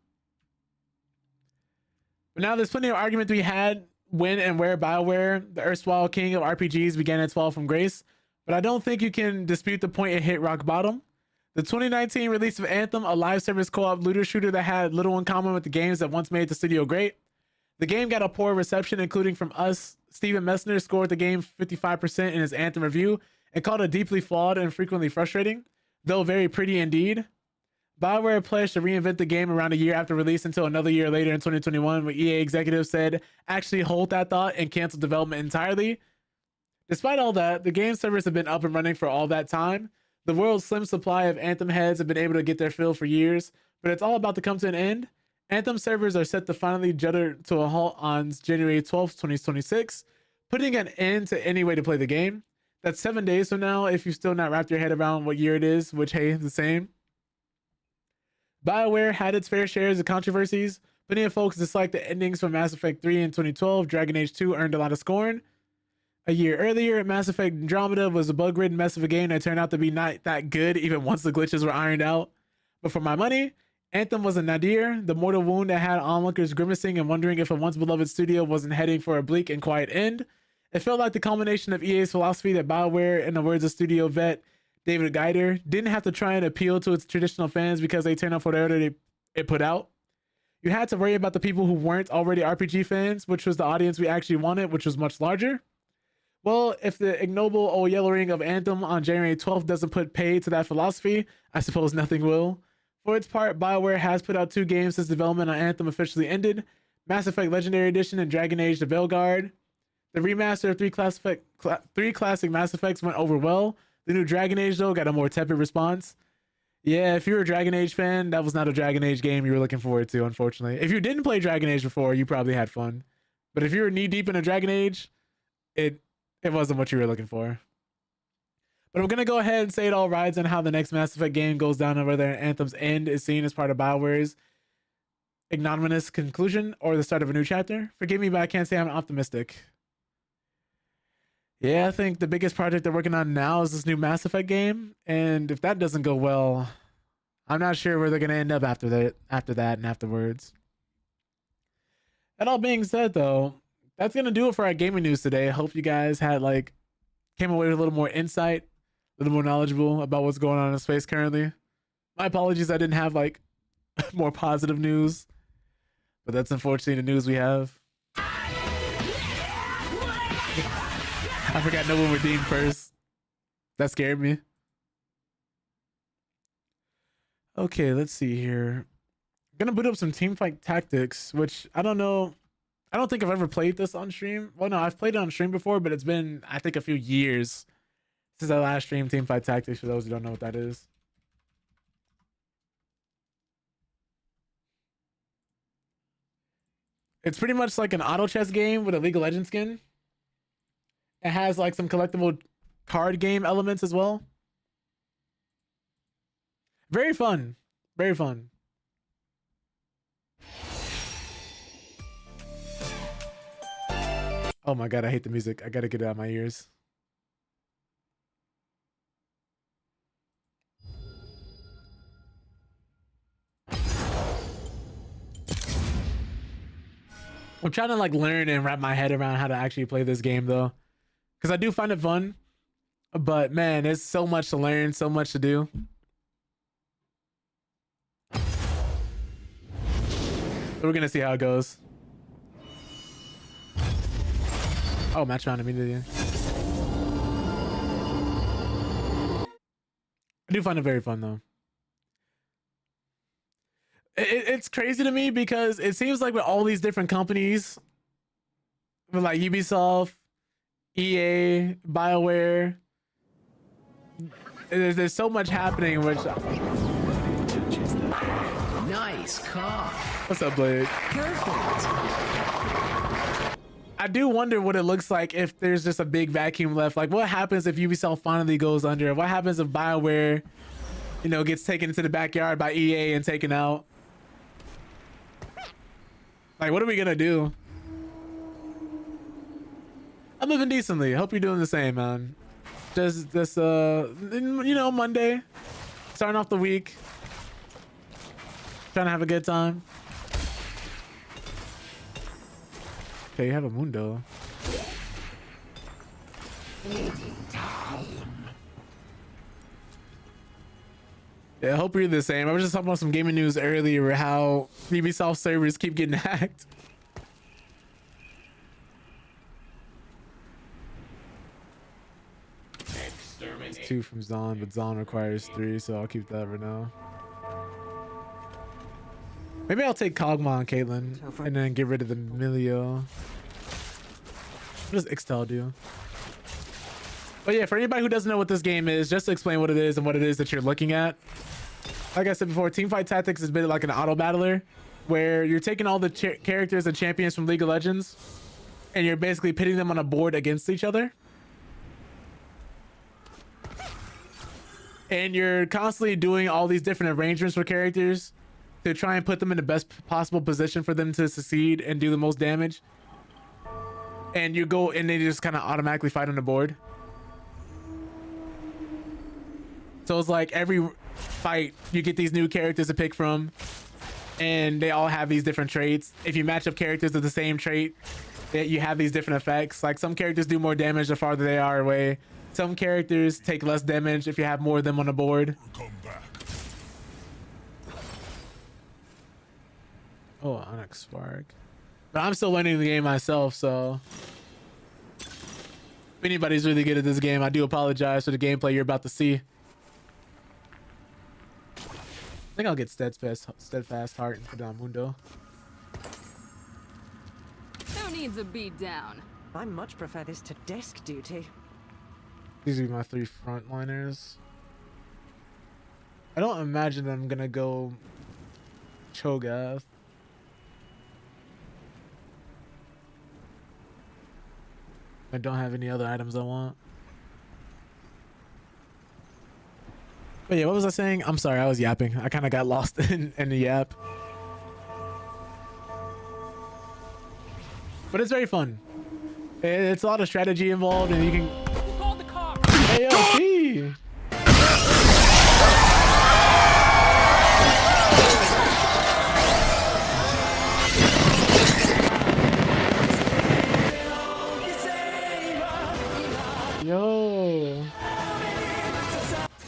But now there's plenty of argument to be had when and where BioWare, the erstwhile king of RPGs, began its fall from grace. But I don't think you can dispute the point it hit rock bottom. The 2019 release of Anthem, a live service co-op looter shooter that had little in common with the games that once made the studio great. The game got a poor reception, including from us. Steven Messner scored the game 55% in his Anthem review and called it deeply flawed and frequently frustrating, though very pretty indeed. BioWare pledged to reinvent the game around a year after release until another year later in 2021, when EA executives said actually hold that thought and canceled development entirely. Despite all that, the game servers have been up and running for all that time. The world's slim supply of Anthem heads have been able to get their fill for years, but it's all about to come to an end. Anthem servers are set to finally judder to a halt on January 12th, 2026, putting an end to any way to play the game. That's 7 days from now if you've still not wrapped your head around what year it is, which, hey, the same. BioWare had its fair shares of controversies. Plenty of folks disliked the endings from Mass Effect 3 in 2012. Dragon Age 2 earned a lot of scorn. A year earlier, Mass Effect Andromeda was a bug-ridden mess of a game that turned out to be not that good even once the glitches were ironed out. But for my money, Anthem was a nadir, the mortal wound that had onlookers grimacing and wondering if a once-beloved studio wasn't heading for a bleak and quiet end. It felt like the culmination of EA's philosophy that BioWare, in the words of studio vet David Geider, didn't have to try and appeal to its traditional fans because they turned out for whatever it put out. You had to worry about the people who weren't already RPG fans, which was the audience we actually wanted, which was much larger. Well, if the ignoble old yellow ring of Anthem on January 12th doesn't put pay to that philosophy, I suppose nothing will. For its part, BioWare has put out 2 games since development on Anthem officially ended: Mass Effect Legendary Edition and Dragon Age The Veilguard. The remaster of 3 classic Mass Effects went over well. The new Dragon Age, though, got a more tepid response. Yeah, if you're a Dragon Age fan, that was not a Dragon Age game you were looking forward to, unfortunately. If you didn't play Dragon Age before, you probably had fun. But if you were knee-deep in a Dragon Age, it wasn't what you were looking for. But I'm going to go ahead and say it all rides on how the next Mass Effect game goes down and whether Anthem's end is seen as part of BioWare's ignominious conclusion or the start of a new chapter. Forgive me, but I can't say I'm optimistic. Yeah, I think the biggest project they're working on now is this new Mass Effect game. And if that doesn't go well, I'm not sure where they're going to end up after that and afterwards. That all being said, though, that's going to do it for our gaming news today. I hope you guys came away with a little more insight, a little more knowledgeable about what's going on in space currently. My apologies I didn't have more positive news, but that's unfortunately the news we have. I forgot no one redeemed first. That scared me. Okay, let's see here. I'm gonna boot up some Teamfight Tactics, which I don't know. I don't think I've ever played this on stream. Well, no, I've played it on stream before, but it's been, I think, a few years since I last streamed Teamfight Tactics, for those who don't know what that is. It's pretty much like an auto chess game with a League of Legends skin. It has some collectible card game elements as well. Very fun. Very fun. Oh my god, I hate the music. I gotta get it out of my ears. I'm trying to learn and wrap my head around how to actually play this game though. Because I do find it fun. But man, there's so much to learn, so much to do. So we're gonna see how it goes. Oh, match round immediately. I do find it very fun though. It's crazy to me because it seems like with all these different companies, with Ubisoft, EA, BioWare, there's so much happening. Which nice car. What's up, Blade? Perfect. I do wonder what it looks like if there's just a big vacuum left. What happens if Ubisoft finally goes under? What happens if BioWare, gets taken into the backyard by EA and taken out? Like, what are we gonna do? I'm living decently. Hope you're doing the same, man. Just you know, Monday, starting off the week, trying to have a good time. Okay, you have a Mundo. Yeah, I hope you're the same. I was just talking about some gaming news earlier, how Ubisoft servers keep getting hacked. It's 2 from Zon, but Zon requires 3, so I'll keep that for now. Maybe I'll take Kog'Maw and Caitlyn and then get rid of the Milio. What does Ixtal do? But yeah, for anybody who doesn't know what this game is, just to explain what it is and what it is that you're looking at. Like I said before, Teamfight Tactics has been like an auto battler where you're taking all the characters and champions from League of Legends and you're basically pitting them on a board against each other. And you're constantly doing all these different arrangements for characters to try and put them in the best possible position for them to succeed and do the most damage. And you go and they just kind of automatically fight on the board. So it's like every fight you get these new characters to pick from and they all have these different traits. If you match up characters with the same trait, you have these different effects. Like some characters do more damage the farther they are away. Some characters take less damage if you have more of them on the board. Oh, Onyx Spark. But I'm still learning the game myself, so if anybody's really good at this game, I do apologize for the gameplay you're about to see. I think I'll get steadfast heart and put it on Mundo. Who needs a beat down? I much prefer this to desk duty. These are my 3 frontliners. I don't imagine I'm gonna go Cho'Gath. I don't have any other items I want. But yeah, what was I saying? I'm sorry, I was yapping. I kind of got lost in the yap. But it's very fun. It's a lot of strategy involved, and you can. Who called the car? Hey, yo, T! Yo.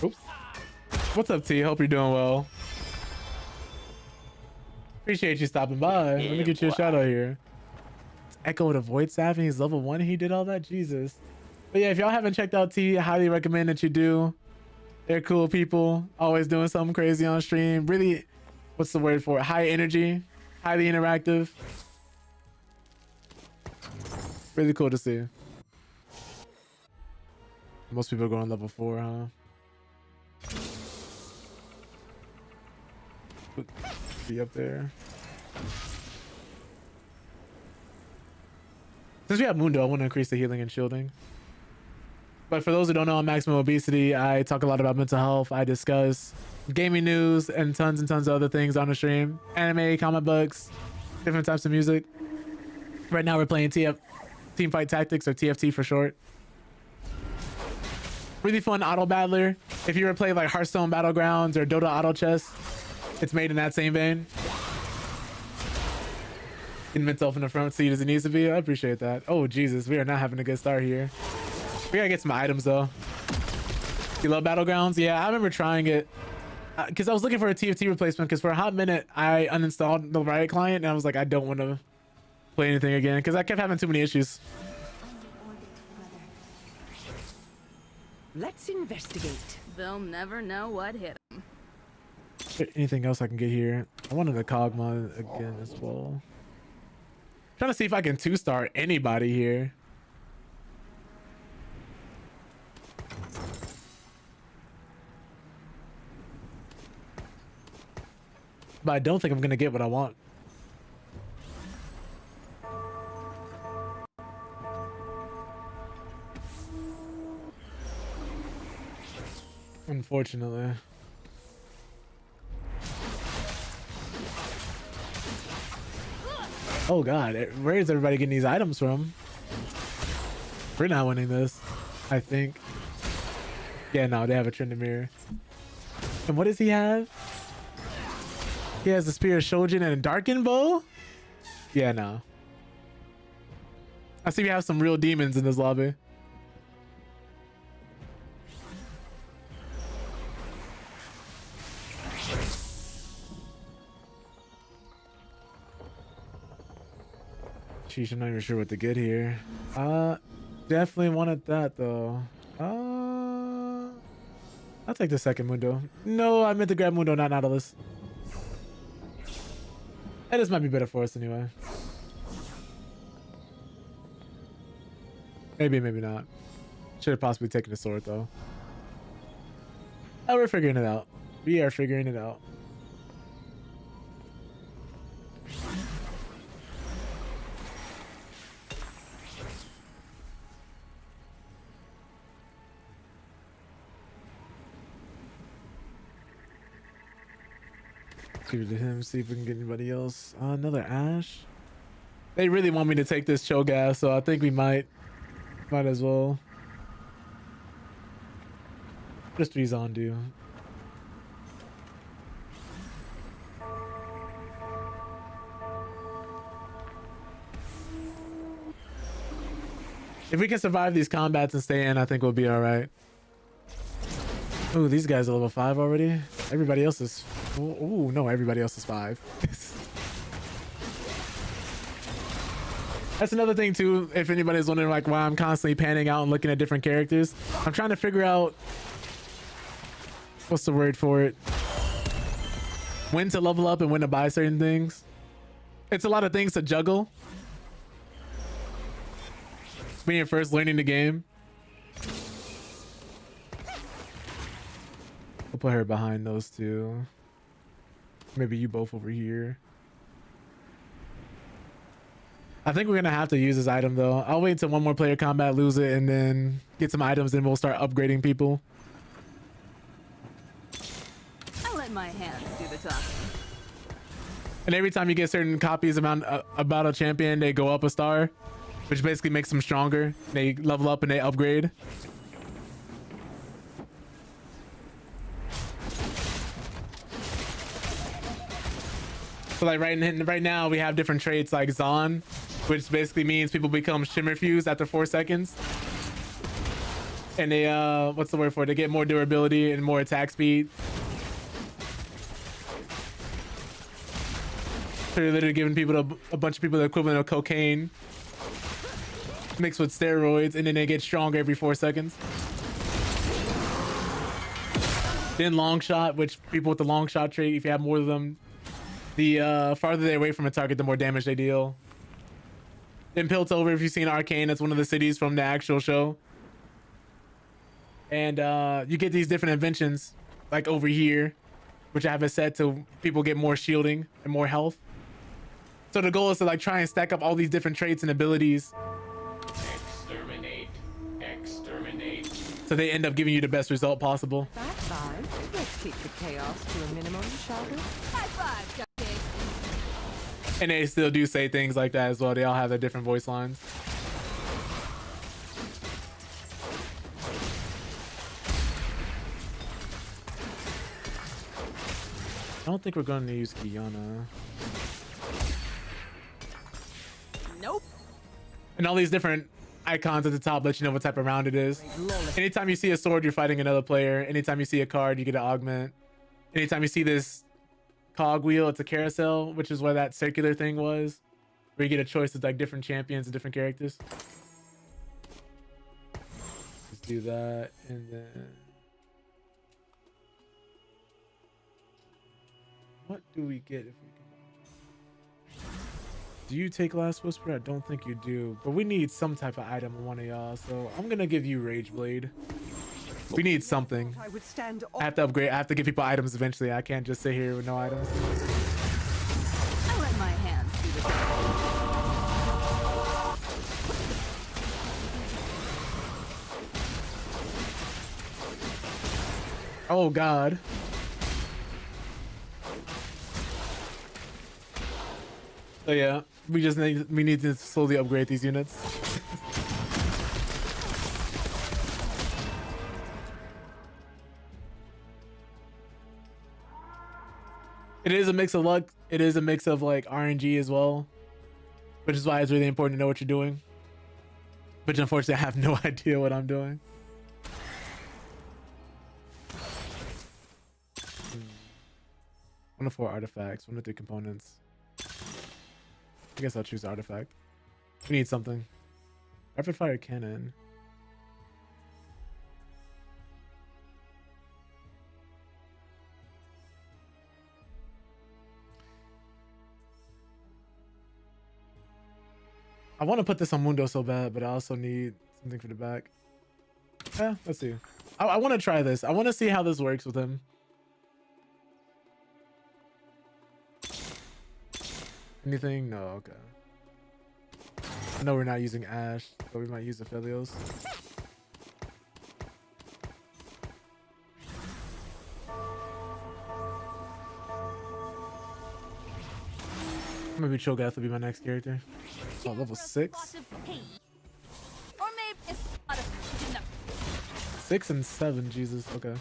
Oops. What's up, T? Hope you're doing well. Appreciate you stopping by. Let me get you a shout out here. It's Echo with a Void Staff and he's level 1 and he did all that? Jesus. But yeah, if y'all haven't checked out T, I highly recommend that you do. They're cool people. Always doing something crazy on stream. Really, what's the word for it? High energy. Highly interactive. Really cool to see. Most people are going level 4, huh? Be up there. Since we have Mundo, I want to increase the healing and shielding. But for those who don't know, I'm Maximum Obesity. I talk a lot about mental health. I discuss gaming news and tons of other things on the stream. Anime, comic books, different types of music. Right now we're playing Teamfight Tactics, or TFT for short. Really fun auto battler. If you ever play like Hearthstone Battlegrounds or Dota Auto Chess, it's made in that same vein. Getting myself in the front seat as it needs to be. I appreciate that. Oh Jesus, we are not having a good start here. We gotta get some items though. You love Battlegrounds? Yeah, I remember trying it because I was looking for a TFT replacement, because for a hot minute I uninstalled the Riot client and I was like, I don't want to play anything again because I kept having too many issues. Let's investigate. They'll never know what hit them. Is there anything else I can get here? I wanted the Kog'Maw again as well. Trying to see if I can 2-star anybody here. But I don't think I'm gonna get what I want. Unfortunately. Oh god, where is everybody getting these items from? We're not winning this, I think. Yeah, no, they have a Tryndamere. And what does he have? He has the Spear of Shojin and a Darkened Bow? Yeah, no. I see we have some real demons in this lobby. Sheesh, I'm not even sure what to get here. Definitely wanted that though. I'll take the second Mundo. No, I meant to grab Mundo, not Nautilus. And this might be better for us anyway. Maybe, maybe not. Should have possibly taken the sword though. Oh, we're figuring it out. We are figuring it out. Give it to him, see if we can get anybody else. Another Ash. They really want me to take this Cho'Gath, so I think we might as well. Just Rizondu. If we can survive these combats and stay in, I think we'll be all right. Oh, these guys are level 5 already. Everybody else is. Oh no, everybody else is 5. That's another thing too. If anybody's wondering like why I'm constantly panning out and looking at different characters, I'm trying to figure out what's the word for it. When to level up and when to buy certain things. It's a lot of things to juggle. When you're first learning the game. We'll put her behind those two. Maybe you both over here. I think we're gonna have to use this item though. I'll wait until one more player combat, lose it, and then get some items, then we'll start upgrading people. I let my hands do the talking. And every time you get certain copies about a champion, they go up a star, which basically makes them stronger. They level up and they upgrade. So like right now we have different traits like Zon, which basically means people become shimmer fused after 4 seconds. And they what's the word for it? They get more durability and more attack speed. So they're literally giving people a bunch of people the equivalent of cocaine mixed with steroids, and then they get stronger every 4 seconds. Then long shot, which people with the long shot trait, if you have more of them, the farther they're away from a target, the more damage they deal. Then Piltover, if you've seen Arcane, that's one of the cities from the actual show. And you get these different inventions, like over here, which I have it set to people get more shielding and more health. So the goal is to like try and stack up all these different traits and abilities. Exterminate. Exterminate. So they end up giving you the best result possible. That vibe. Let's keep the chaos to a minimum, shall we? High five, cupcake. And they still do say things like that as well. They all have their different voice lines. I don't think we're going to use Kiana. Nope. And all these different icons at the top let you know what type of round it is. Anytime you see a sword, you're fighting another player. Anytime you see a card, you get an augment. Anytime you see this cog wheel, it's a carousel, which is where that circular thing was, where you get a choice of like different champions and different characters. Let's do that, and then what do we get if we can? Do you take Last Whisper? I don't think you do, but we need some type of item on one of y'all, so I'm gonna give you Rage Blade. We need something. I would stand I have to upgrade. I have to give people items eventually. I can't just sit here with no items. I let my hands do the talking. Oh God. So yeah, We need to slowly upgrade these units. It is a mix of luck. It is a mix of like RNG as well, which is why it's really important to know what you're doing. But unfortunately, I have no idea what I'm doing. One of 4 artifacts, 1 of 3 components. I guess I'll choose artifact. We need something. Rapid fire cannon. I want to put this on Mundo so bad, but I also need something for the back. Yeah, let's see. I want to try this. I want to see how this works with him. Anything? No, okay. I know we're not using Ash, but we might use the Philios. Maybe Cho'Gath will be my next character. Oh, level 6? Or maybe a spot of 6 and 7, Jesus, okay.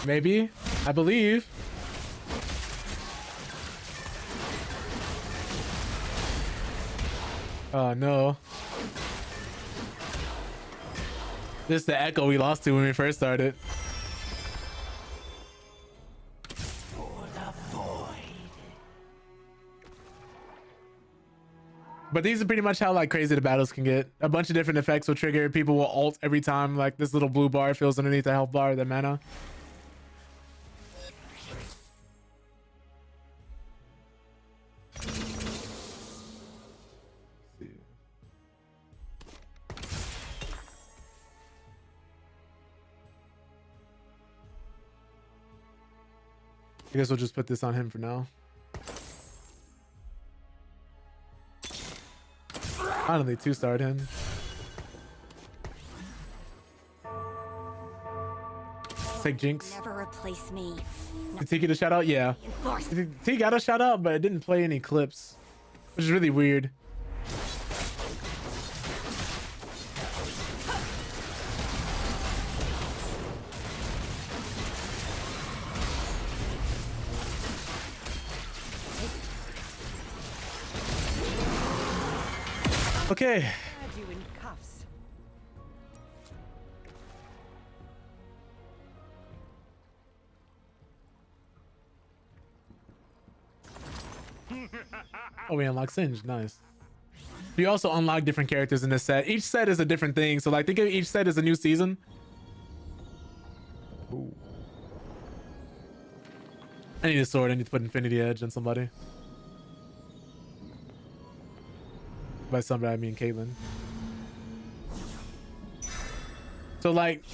Maybe, I believe. Oh no. This is the echo we lost to when we first started. But these are pretty much how like crazy the battles can get. A bunch of different effects will trigger. People will ult every time like this little blue bar fills underneath the health bar, the mana. I guess we'll just put this on him for now. Finally, 2-starred him. Take Jinx. Never replace me. Did T get a shout out? Yeah. T got a shout out, but it didn't play any clips, which is really weird. Okay. Had you in cuffs. Oh, we unlock Singe. Nice. You also unlock different characters in this set. Each set is a different thing. So like think of each set as a new season. Ooh. I need a sword. I need to put Infinity Edge on somebody. By somebody, I mean Caitlyn. So like,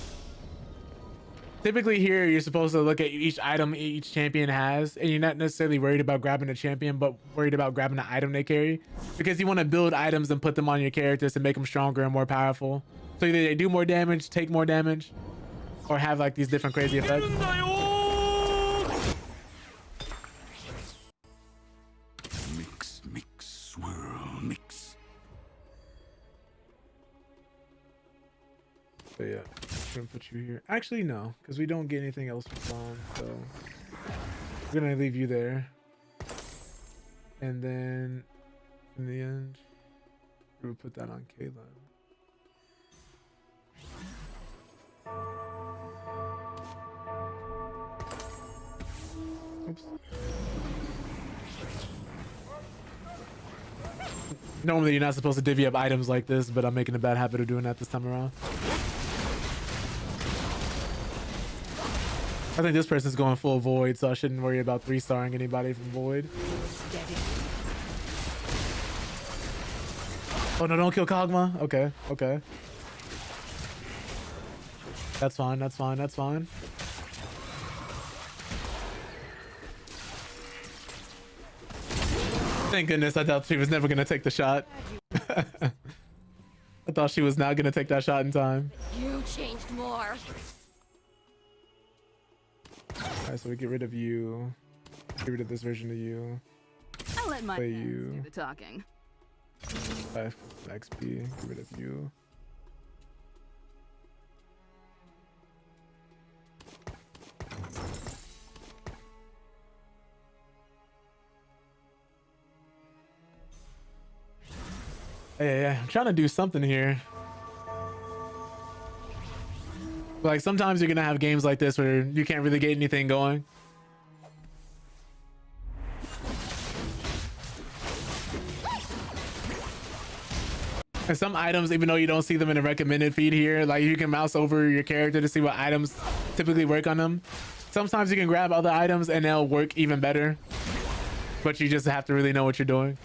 typically here, you're supposed to look at each item each champion has, and you're not necessarily worried about grabbing a champion, but worried about grabbing the item they carry. Because you want to build items and put them on your characters to make them stronger and more powerful. So either they do more damage, take more damage, or have like these different crazy effects. Mix, mix, swirl, mix. So yeah, I'm gonna put you here. Actually, no, because we don't get anything else from Spawn, so we're gonna leave you there. And then in the end, we'll put that on Caitlyn. Oops. Normally you're not supposed to divvy up items like this, but I'm making a bad habit of doing that this time around. I think this person's going full Void, so I shouldn't worry about 3-starring anybody from Void. Oh no, don't kill Kog'Maw. Okay, okay. That's fine, that's fine, that's fine. Thank goodness, I thought she was never gonna take the shot. I thought she was not gonna take that shot in time. You changed more. Alright, so we get rid of you. Get rid of this version of you. I'll let my Play hands you. do the talking. 5 XP. Get rid of you. Yeah, I'm trying to do something here. Like sometimes you're gonna have games like this where you can't really get anything going. And some items, even though you don't see them in the recommended feed here, like you can mouse over your character to see what items typically work on them. Sometimes you can grab other items and they'll work even better, but you just have to really know what you're doing.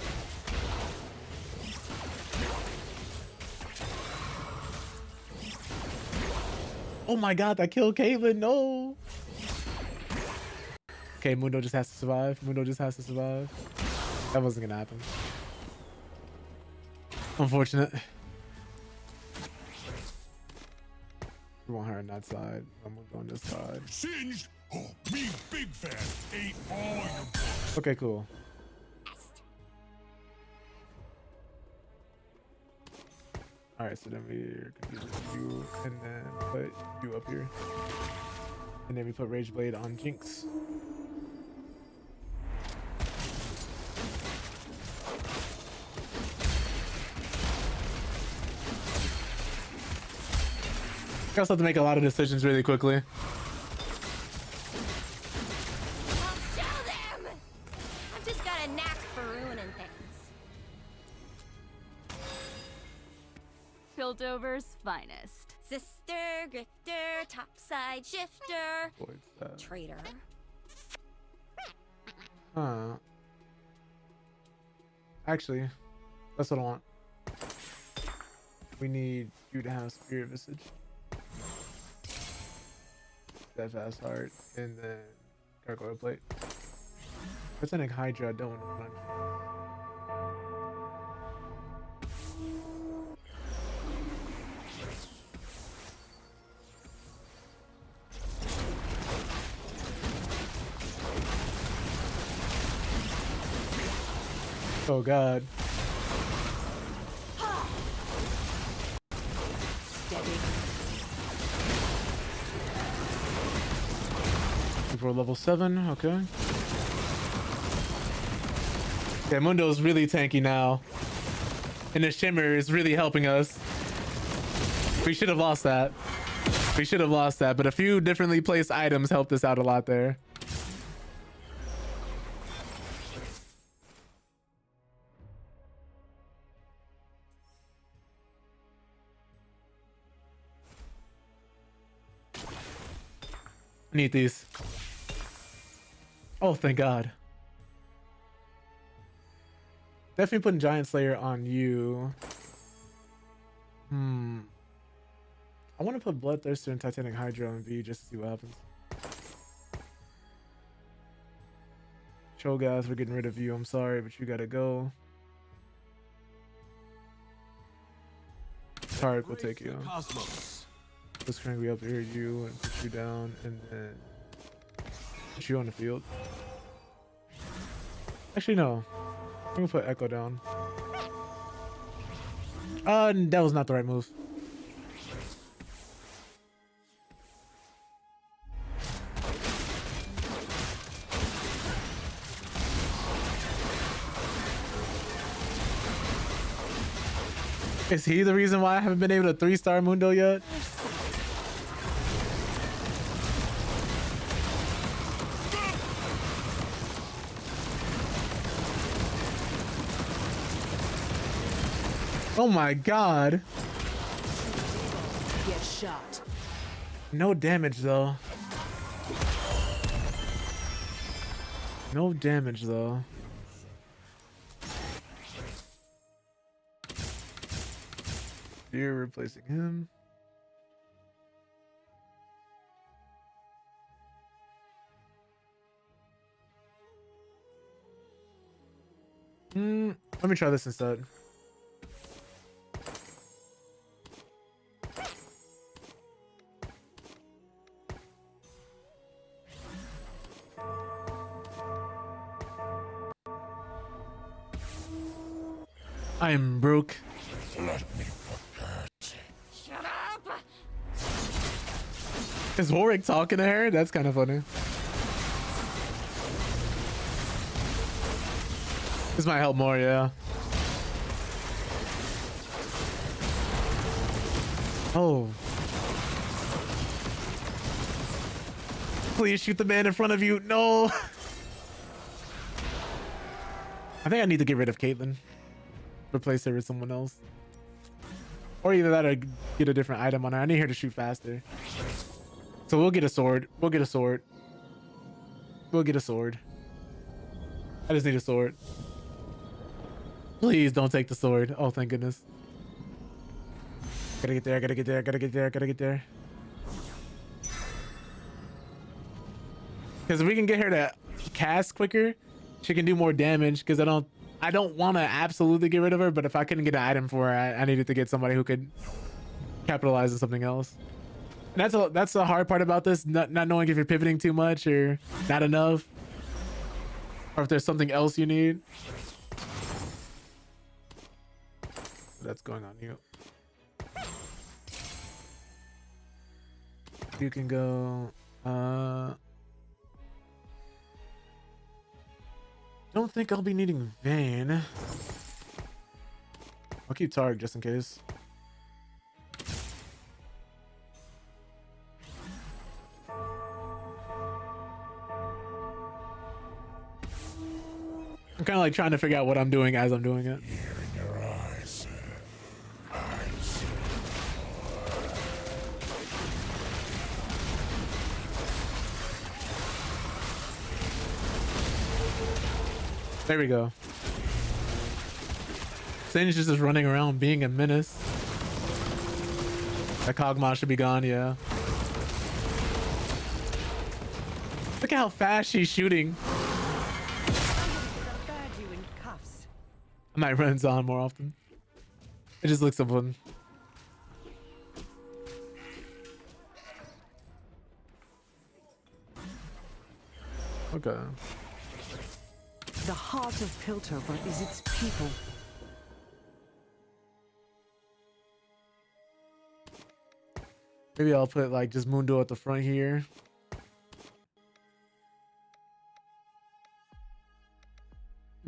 Oh my god, that killed Caitlyn. No. Okay, Mundo just has to survive. Mundo just has to survive. That wasn't gonna happen. Unfortunate. We want her on that side. I'm gonna go on this side. Singed? Oh, me big fan. Ate all your books. Okay, cool. All right, so then we're gonna do you and then put you up here. And then we put Rage Blade on Jinx. You also have to make a lot of decisions really quickly. I'll show them! I've just got a knack for ruining things. Piltover's finest. Sister, grifter, topside shifter, Avoids that. traitor. Actually, that's what I want. We need you to have Spirit Visage. That fast heart, and then Gargoyle Plate. Pathetic Hydra, I don't want to run. Oh god. For level 7, okay. Yeah, Mundo's really tanky now. And the Shimmer is really helping us. We should have lost that. We should have lost that, but a few differently placed items helped us out a lot there. Need these. Oh, thank God. Definitely putting Giant Slayer on you. I want to put Bloodthirster and Titanic Hydra on V just to see what happens. Cho'Gath, we're getting rid of you. I'm sorry, but you gotta go. Tarek will take you. Cosmos. Let's crank me up here, you, and put you down, and then put you on the field. Actually, no. I'm gonna put Echo down. That was not the right move. Is he the reason why I haven't been able to 3-star Mundo yet? Oh my god. Get shot. No damage though. No damage though. You're replacing him. Let me try this instead. I am broke. Shut up! Is Warwick talking to her? That's kind of funny. This might help more, yeah. Oh. Please shoot the man in front of you. No. I think I need to get rid of Caitlyn. Replace her with someone else. Or either that or get a different item on her. I need her to shoot faster. So we'll get a sword. We'll get a sword. We'll get a sword. I just need a sword. Please don't take the sword. Oh, thank goodness. Gotta get there, gotta get there, gotta get there, gotta get there. Because if we can get her to cast quicker, she can do more damage. Because I don't want to absolutely get rid of her, but if I couldn't get an item for her, I needed to get somebody who could capitalize on something else. And that's the hard part about this, not knowing if you're pivoting too much or not enough, or if there's something else you need. That's going on you. You can go. Don't think I'll be needing Vayne. I'll keep Targ just in case. I'm kind of like trying to figure out what I'm doing as I'm doing it. There we go. Singe is just running around being a menace. That Kog'Maw should be gone, yeah. Look at how fast she's shooting. I might run Zon more often. It just looks so fun. Okay. The heart of Piltover is its people. Maybe I'll put like just Mundo at the front here.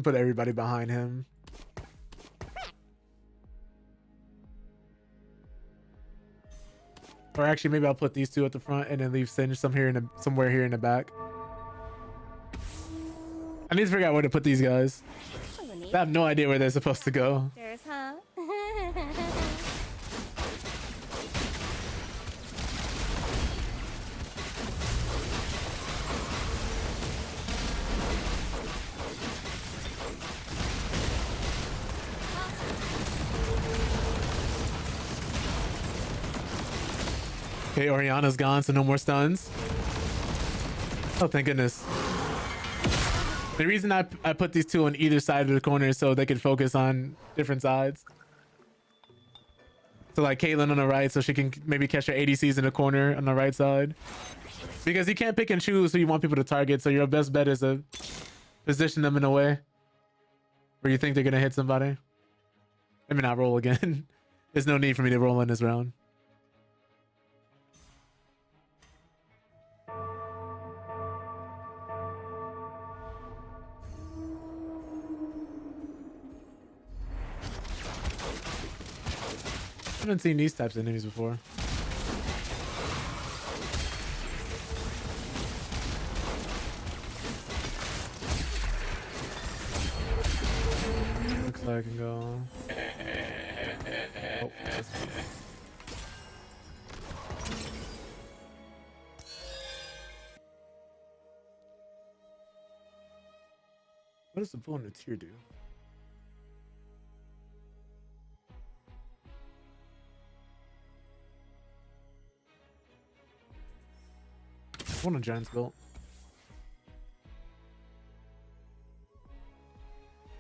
Put everybody behind him. Or actually, maybe I'll put these two at the front and then leave Singe somewhere here in the back. I need to figure out where to put these guys. I have no idea where they're supposed to go. There's, huh? Okay, Oriana's gone, so no more stuns. Oh, thank goodness. The reason I put these two on either side of the corner is so they can focus on different sides. So like Caitlyn on the right, so she can maybe catch her ADCs in the corner on the right side. Because you can't pick and choose who you want people to target, so your best bet is to position them in a way where you think they're gonna hit somebody. Let me not roll again. There's no need for me to roll in this round. I haven't seen these types of enemies before. Looks like I can go. Oh, that's fine. What does the bull in the tier do? One on Giant's belt.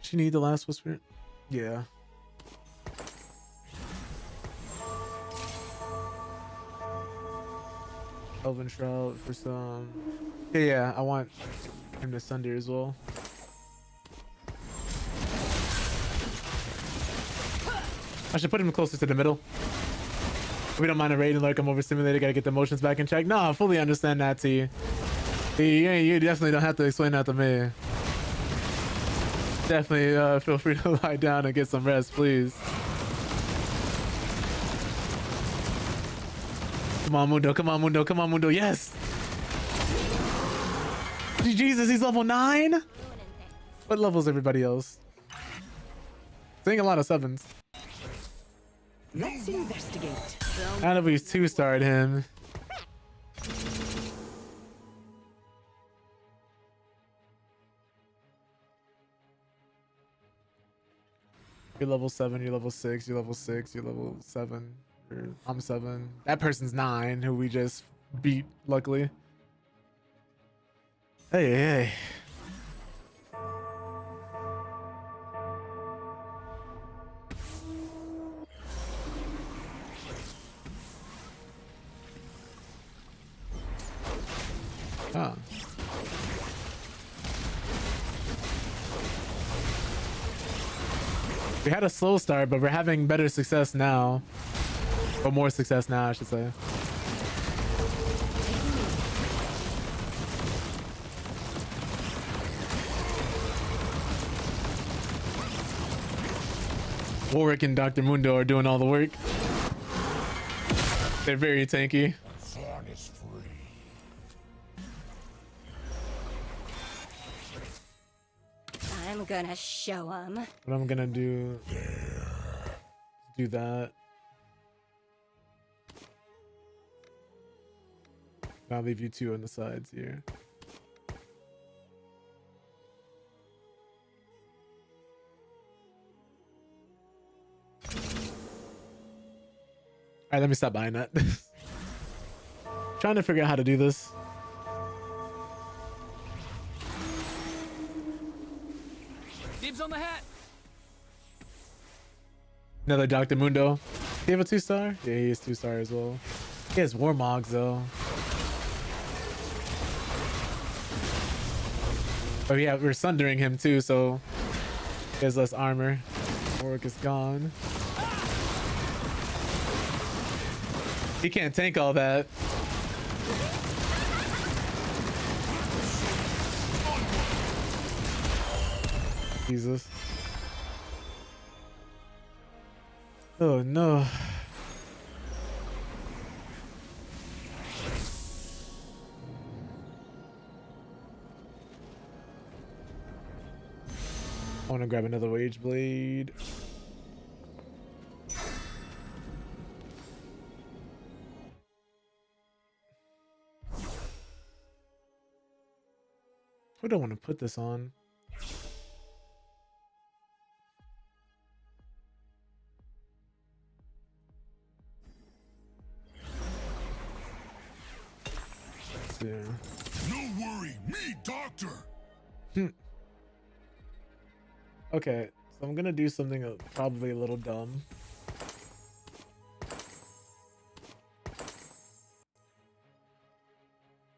She need the last whisper? Yeah. Elven Shroud for some. Yeah, I want him to Sunder as well. I should put him closer to the middle. We don't mind a raid and like I'm overstimulated. Gotta get the emotions back in check. No, I fully understand that, T. You definitely don't have to explain that to me. Definitely feel free to lie down and get some rest, please. Come on, Mundo. Come on, Mundo. Come on, Mundo. Yes. Jesus, he's level 9? What level is everybody else? Seeing a lot of 7s. Let's investigate. I don't know if we've 2-starred him. You're level 7, you're level 6, you're level 6, you're level 7. I'm 7. That person's 9, who we just beat, luckily. Hey, hey. Huh. We had a slow start, but we're having better success now. Or more success now, I should say. Warwick and Dr. Mundo are doing all the work. They're very tanky. Thorn is free. I'm gonna show him. What I'm gonna do... Do that. I'll leave you 2 on the sides here. Alright, let me stop buying that. Trying to figure out how to do this. Dibs on the hat. Another Dr. Mundo. He have a 2-star? Yeah, he is 2-star as well. He has Warmogs though. Oh yeah, we're sundering him too, so he has less armor. Warwick is gone. He can't tank all that. Jesus. Oh no. I want to grab another Wage Blade. Who do I want to put this on? Yeah. No worry, me, doctor. Okay, so I'm gonna do something probably a little dumb.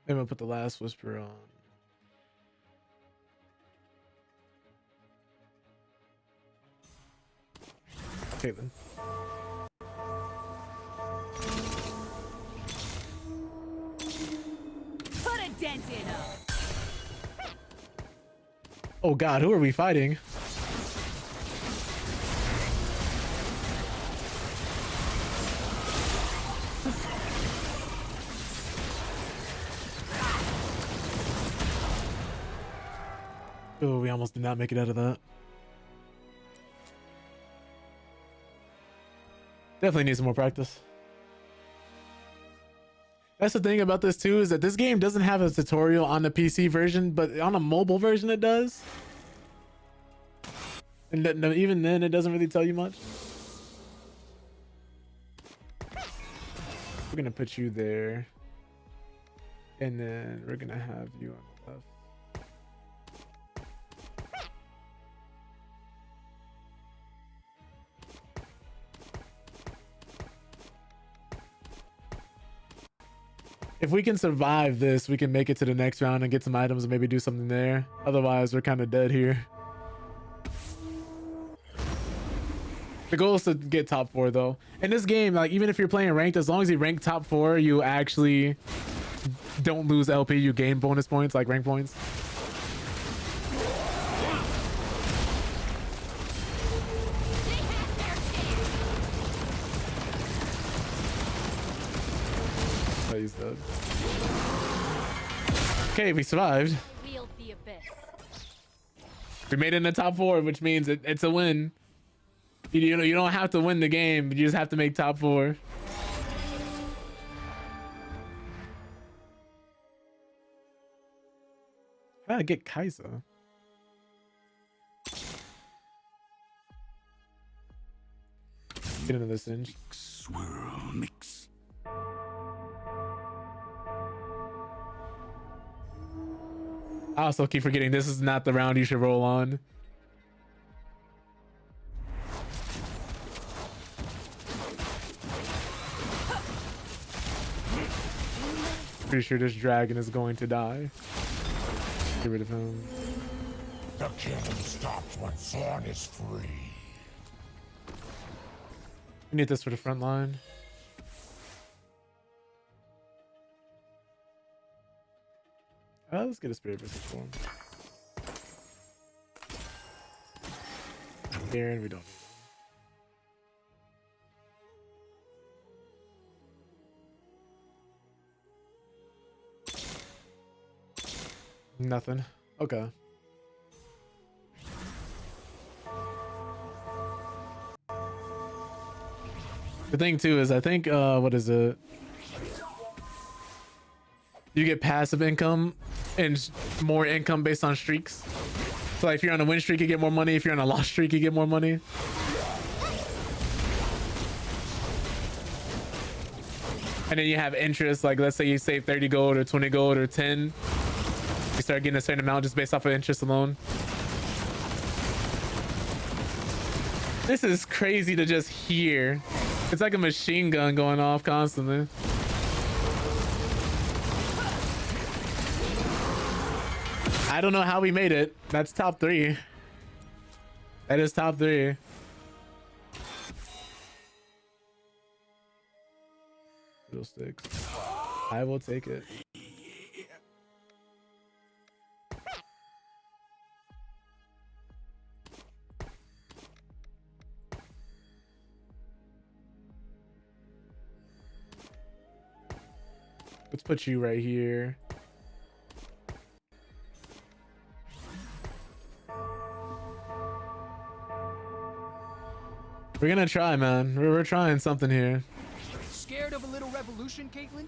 I'm gonna put the last whisper on. Caitlin. Put a dent in him. Oh god, who are we fighting? Oh, we almost did not make it out of that. Definitely need some more practice. That's the thing about this too, is that this game doesn't have a tutorial on the PC version, but on a mobile version it does. And even then it doesn't really tell you much. We're gonna put you there. And then we're gonna have you on the left. If we can survive this, we can make it to the next round and get some items and maybe do something there. Otherwise, we're kind of dead here. The goal is to get top 4 though. In this game, like even if you're playing ranked, as long as you rank top 4, you actually don't lose LP. You gain bonus points, like rank points. Oh, he's dead. Okay, we survived. Wield the abyss. We made it in the top 4, which means it's a win. You know, you don't have to win the game, but you just have to make top 4. How did I get Kaiser? Get into this inch. Swirl mix. I also keep forgetting this is not the round you should roll on. Pretty sure this dragon is going to die. Get rid of him. The killing stops when Thorn is free. We need this for the front line. Let's get a spirit message for him. Garen, we don't need him. Nothing. Okay. The thing too is I think what is it? You get passive income and more income based on streaks. So like if you're on a win streak, you get more money. If you're on a loss streak, you get more money. And then you have interest, like let's say you save 30 gold or 20 gold or 10. You start getting a certain amount just based off of interest alone. This is crazy to just hear. It's like a machine gun going off constantly. I don't know how we made it. That's top 3. That is top 3. Fiddlesticks. I will take it. Let's put you right here. We're gonna try, man. We're trying something here. Scared of a little revolution, Caitlin?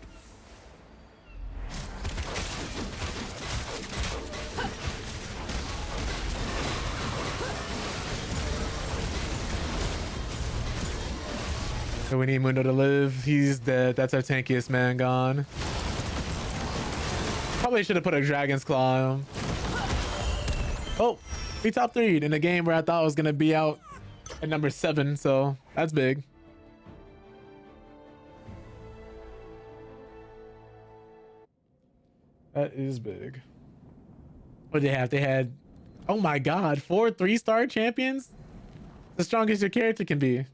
So we need Mundo to live. He's dead. That's our tankiest man gone. Probably should have put a Dragon's Claw on him. Oh, we top 3'd in a game where I thought I was gonna be out at number 7, so that's big. That is big. What did they have? They had, oh my god, 4 3-star champions? The strongest your character can be.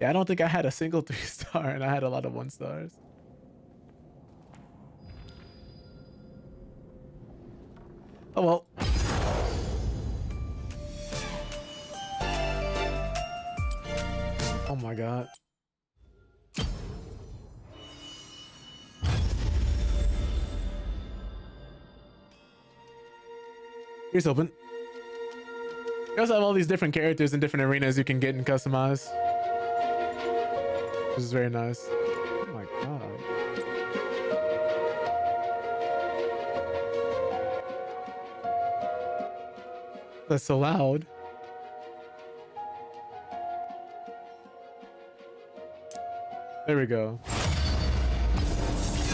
Yeah, I don't think I had a single 3-star, and I had a lot of 1-stars. Oh well. Oh my god. Here's open. You also have all these different characters in different arenas you can get and customize. This is very nice. Oh my god. That's so loud. There we go.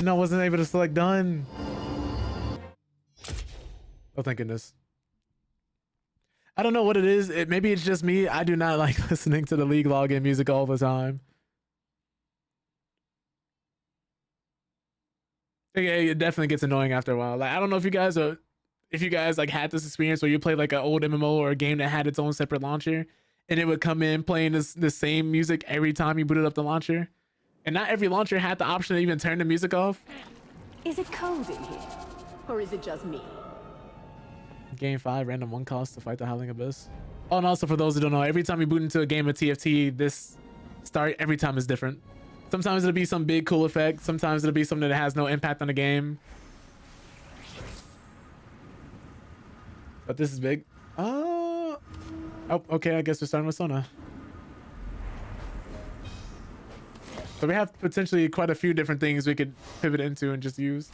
No, I wasn't able to select done. Oh, thank goodness. I don't know what it is. Maybe it's just me. I do not like listening to the League login music all the time. Yeah, it definitely gets annoying after a while. Like, I don't know if you guys are if you guys like had this experience where you played like an old MMO or a game that had its own separate launcher, and it would come in playing the same music every time you booted up the launcher, and not every launcher had the option to even turn the music off. Is it cold in here? Or is it just me? Game 5, random 1 cost to fight the Howling Abyss. Oh, and also for those who don't know, every time you boot into a game of TFT, this start every time is different. Sometimes it'll be some big cool effect. Sometimes it'll be something that has no impact on the game. But this is big. Oh, okay. I guess we're starting with Sona. So we have potentially quite a few different things we could pivot into and just use.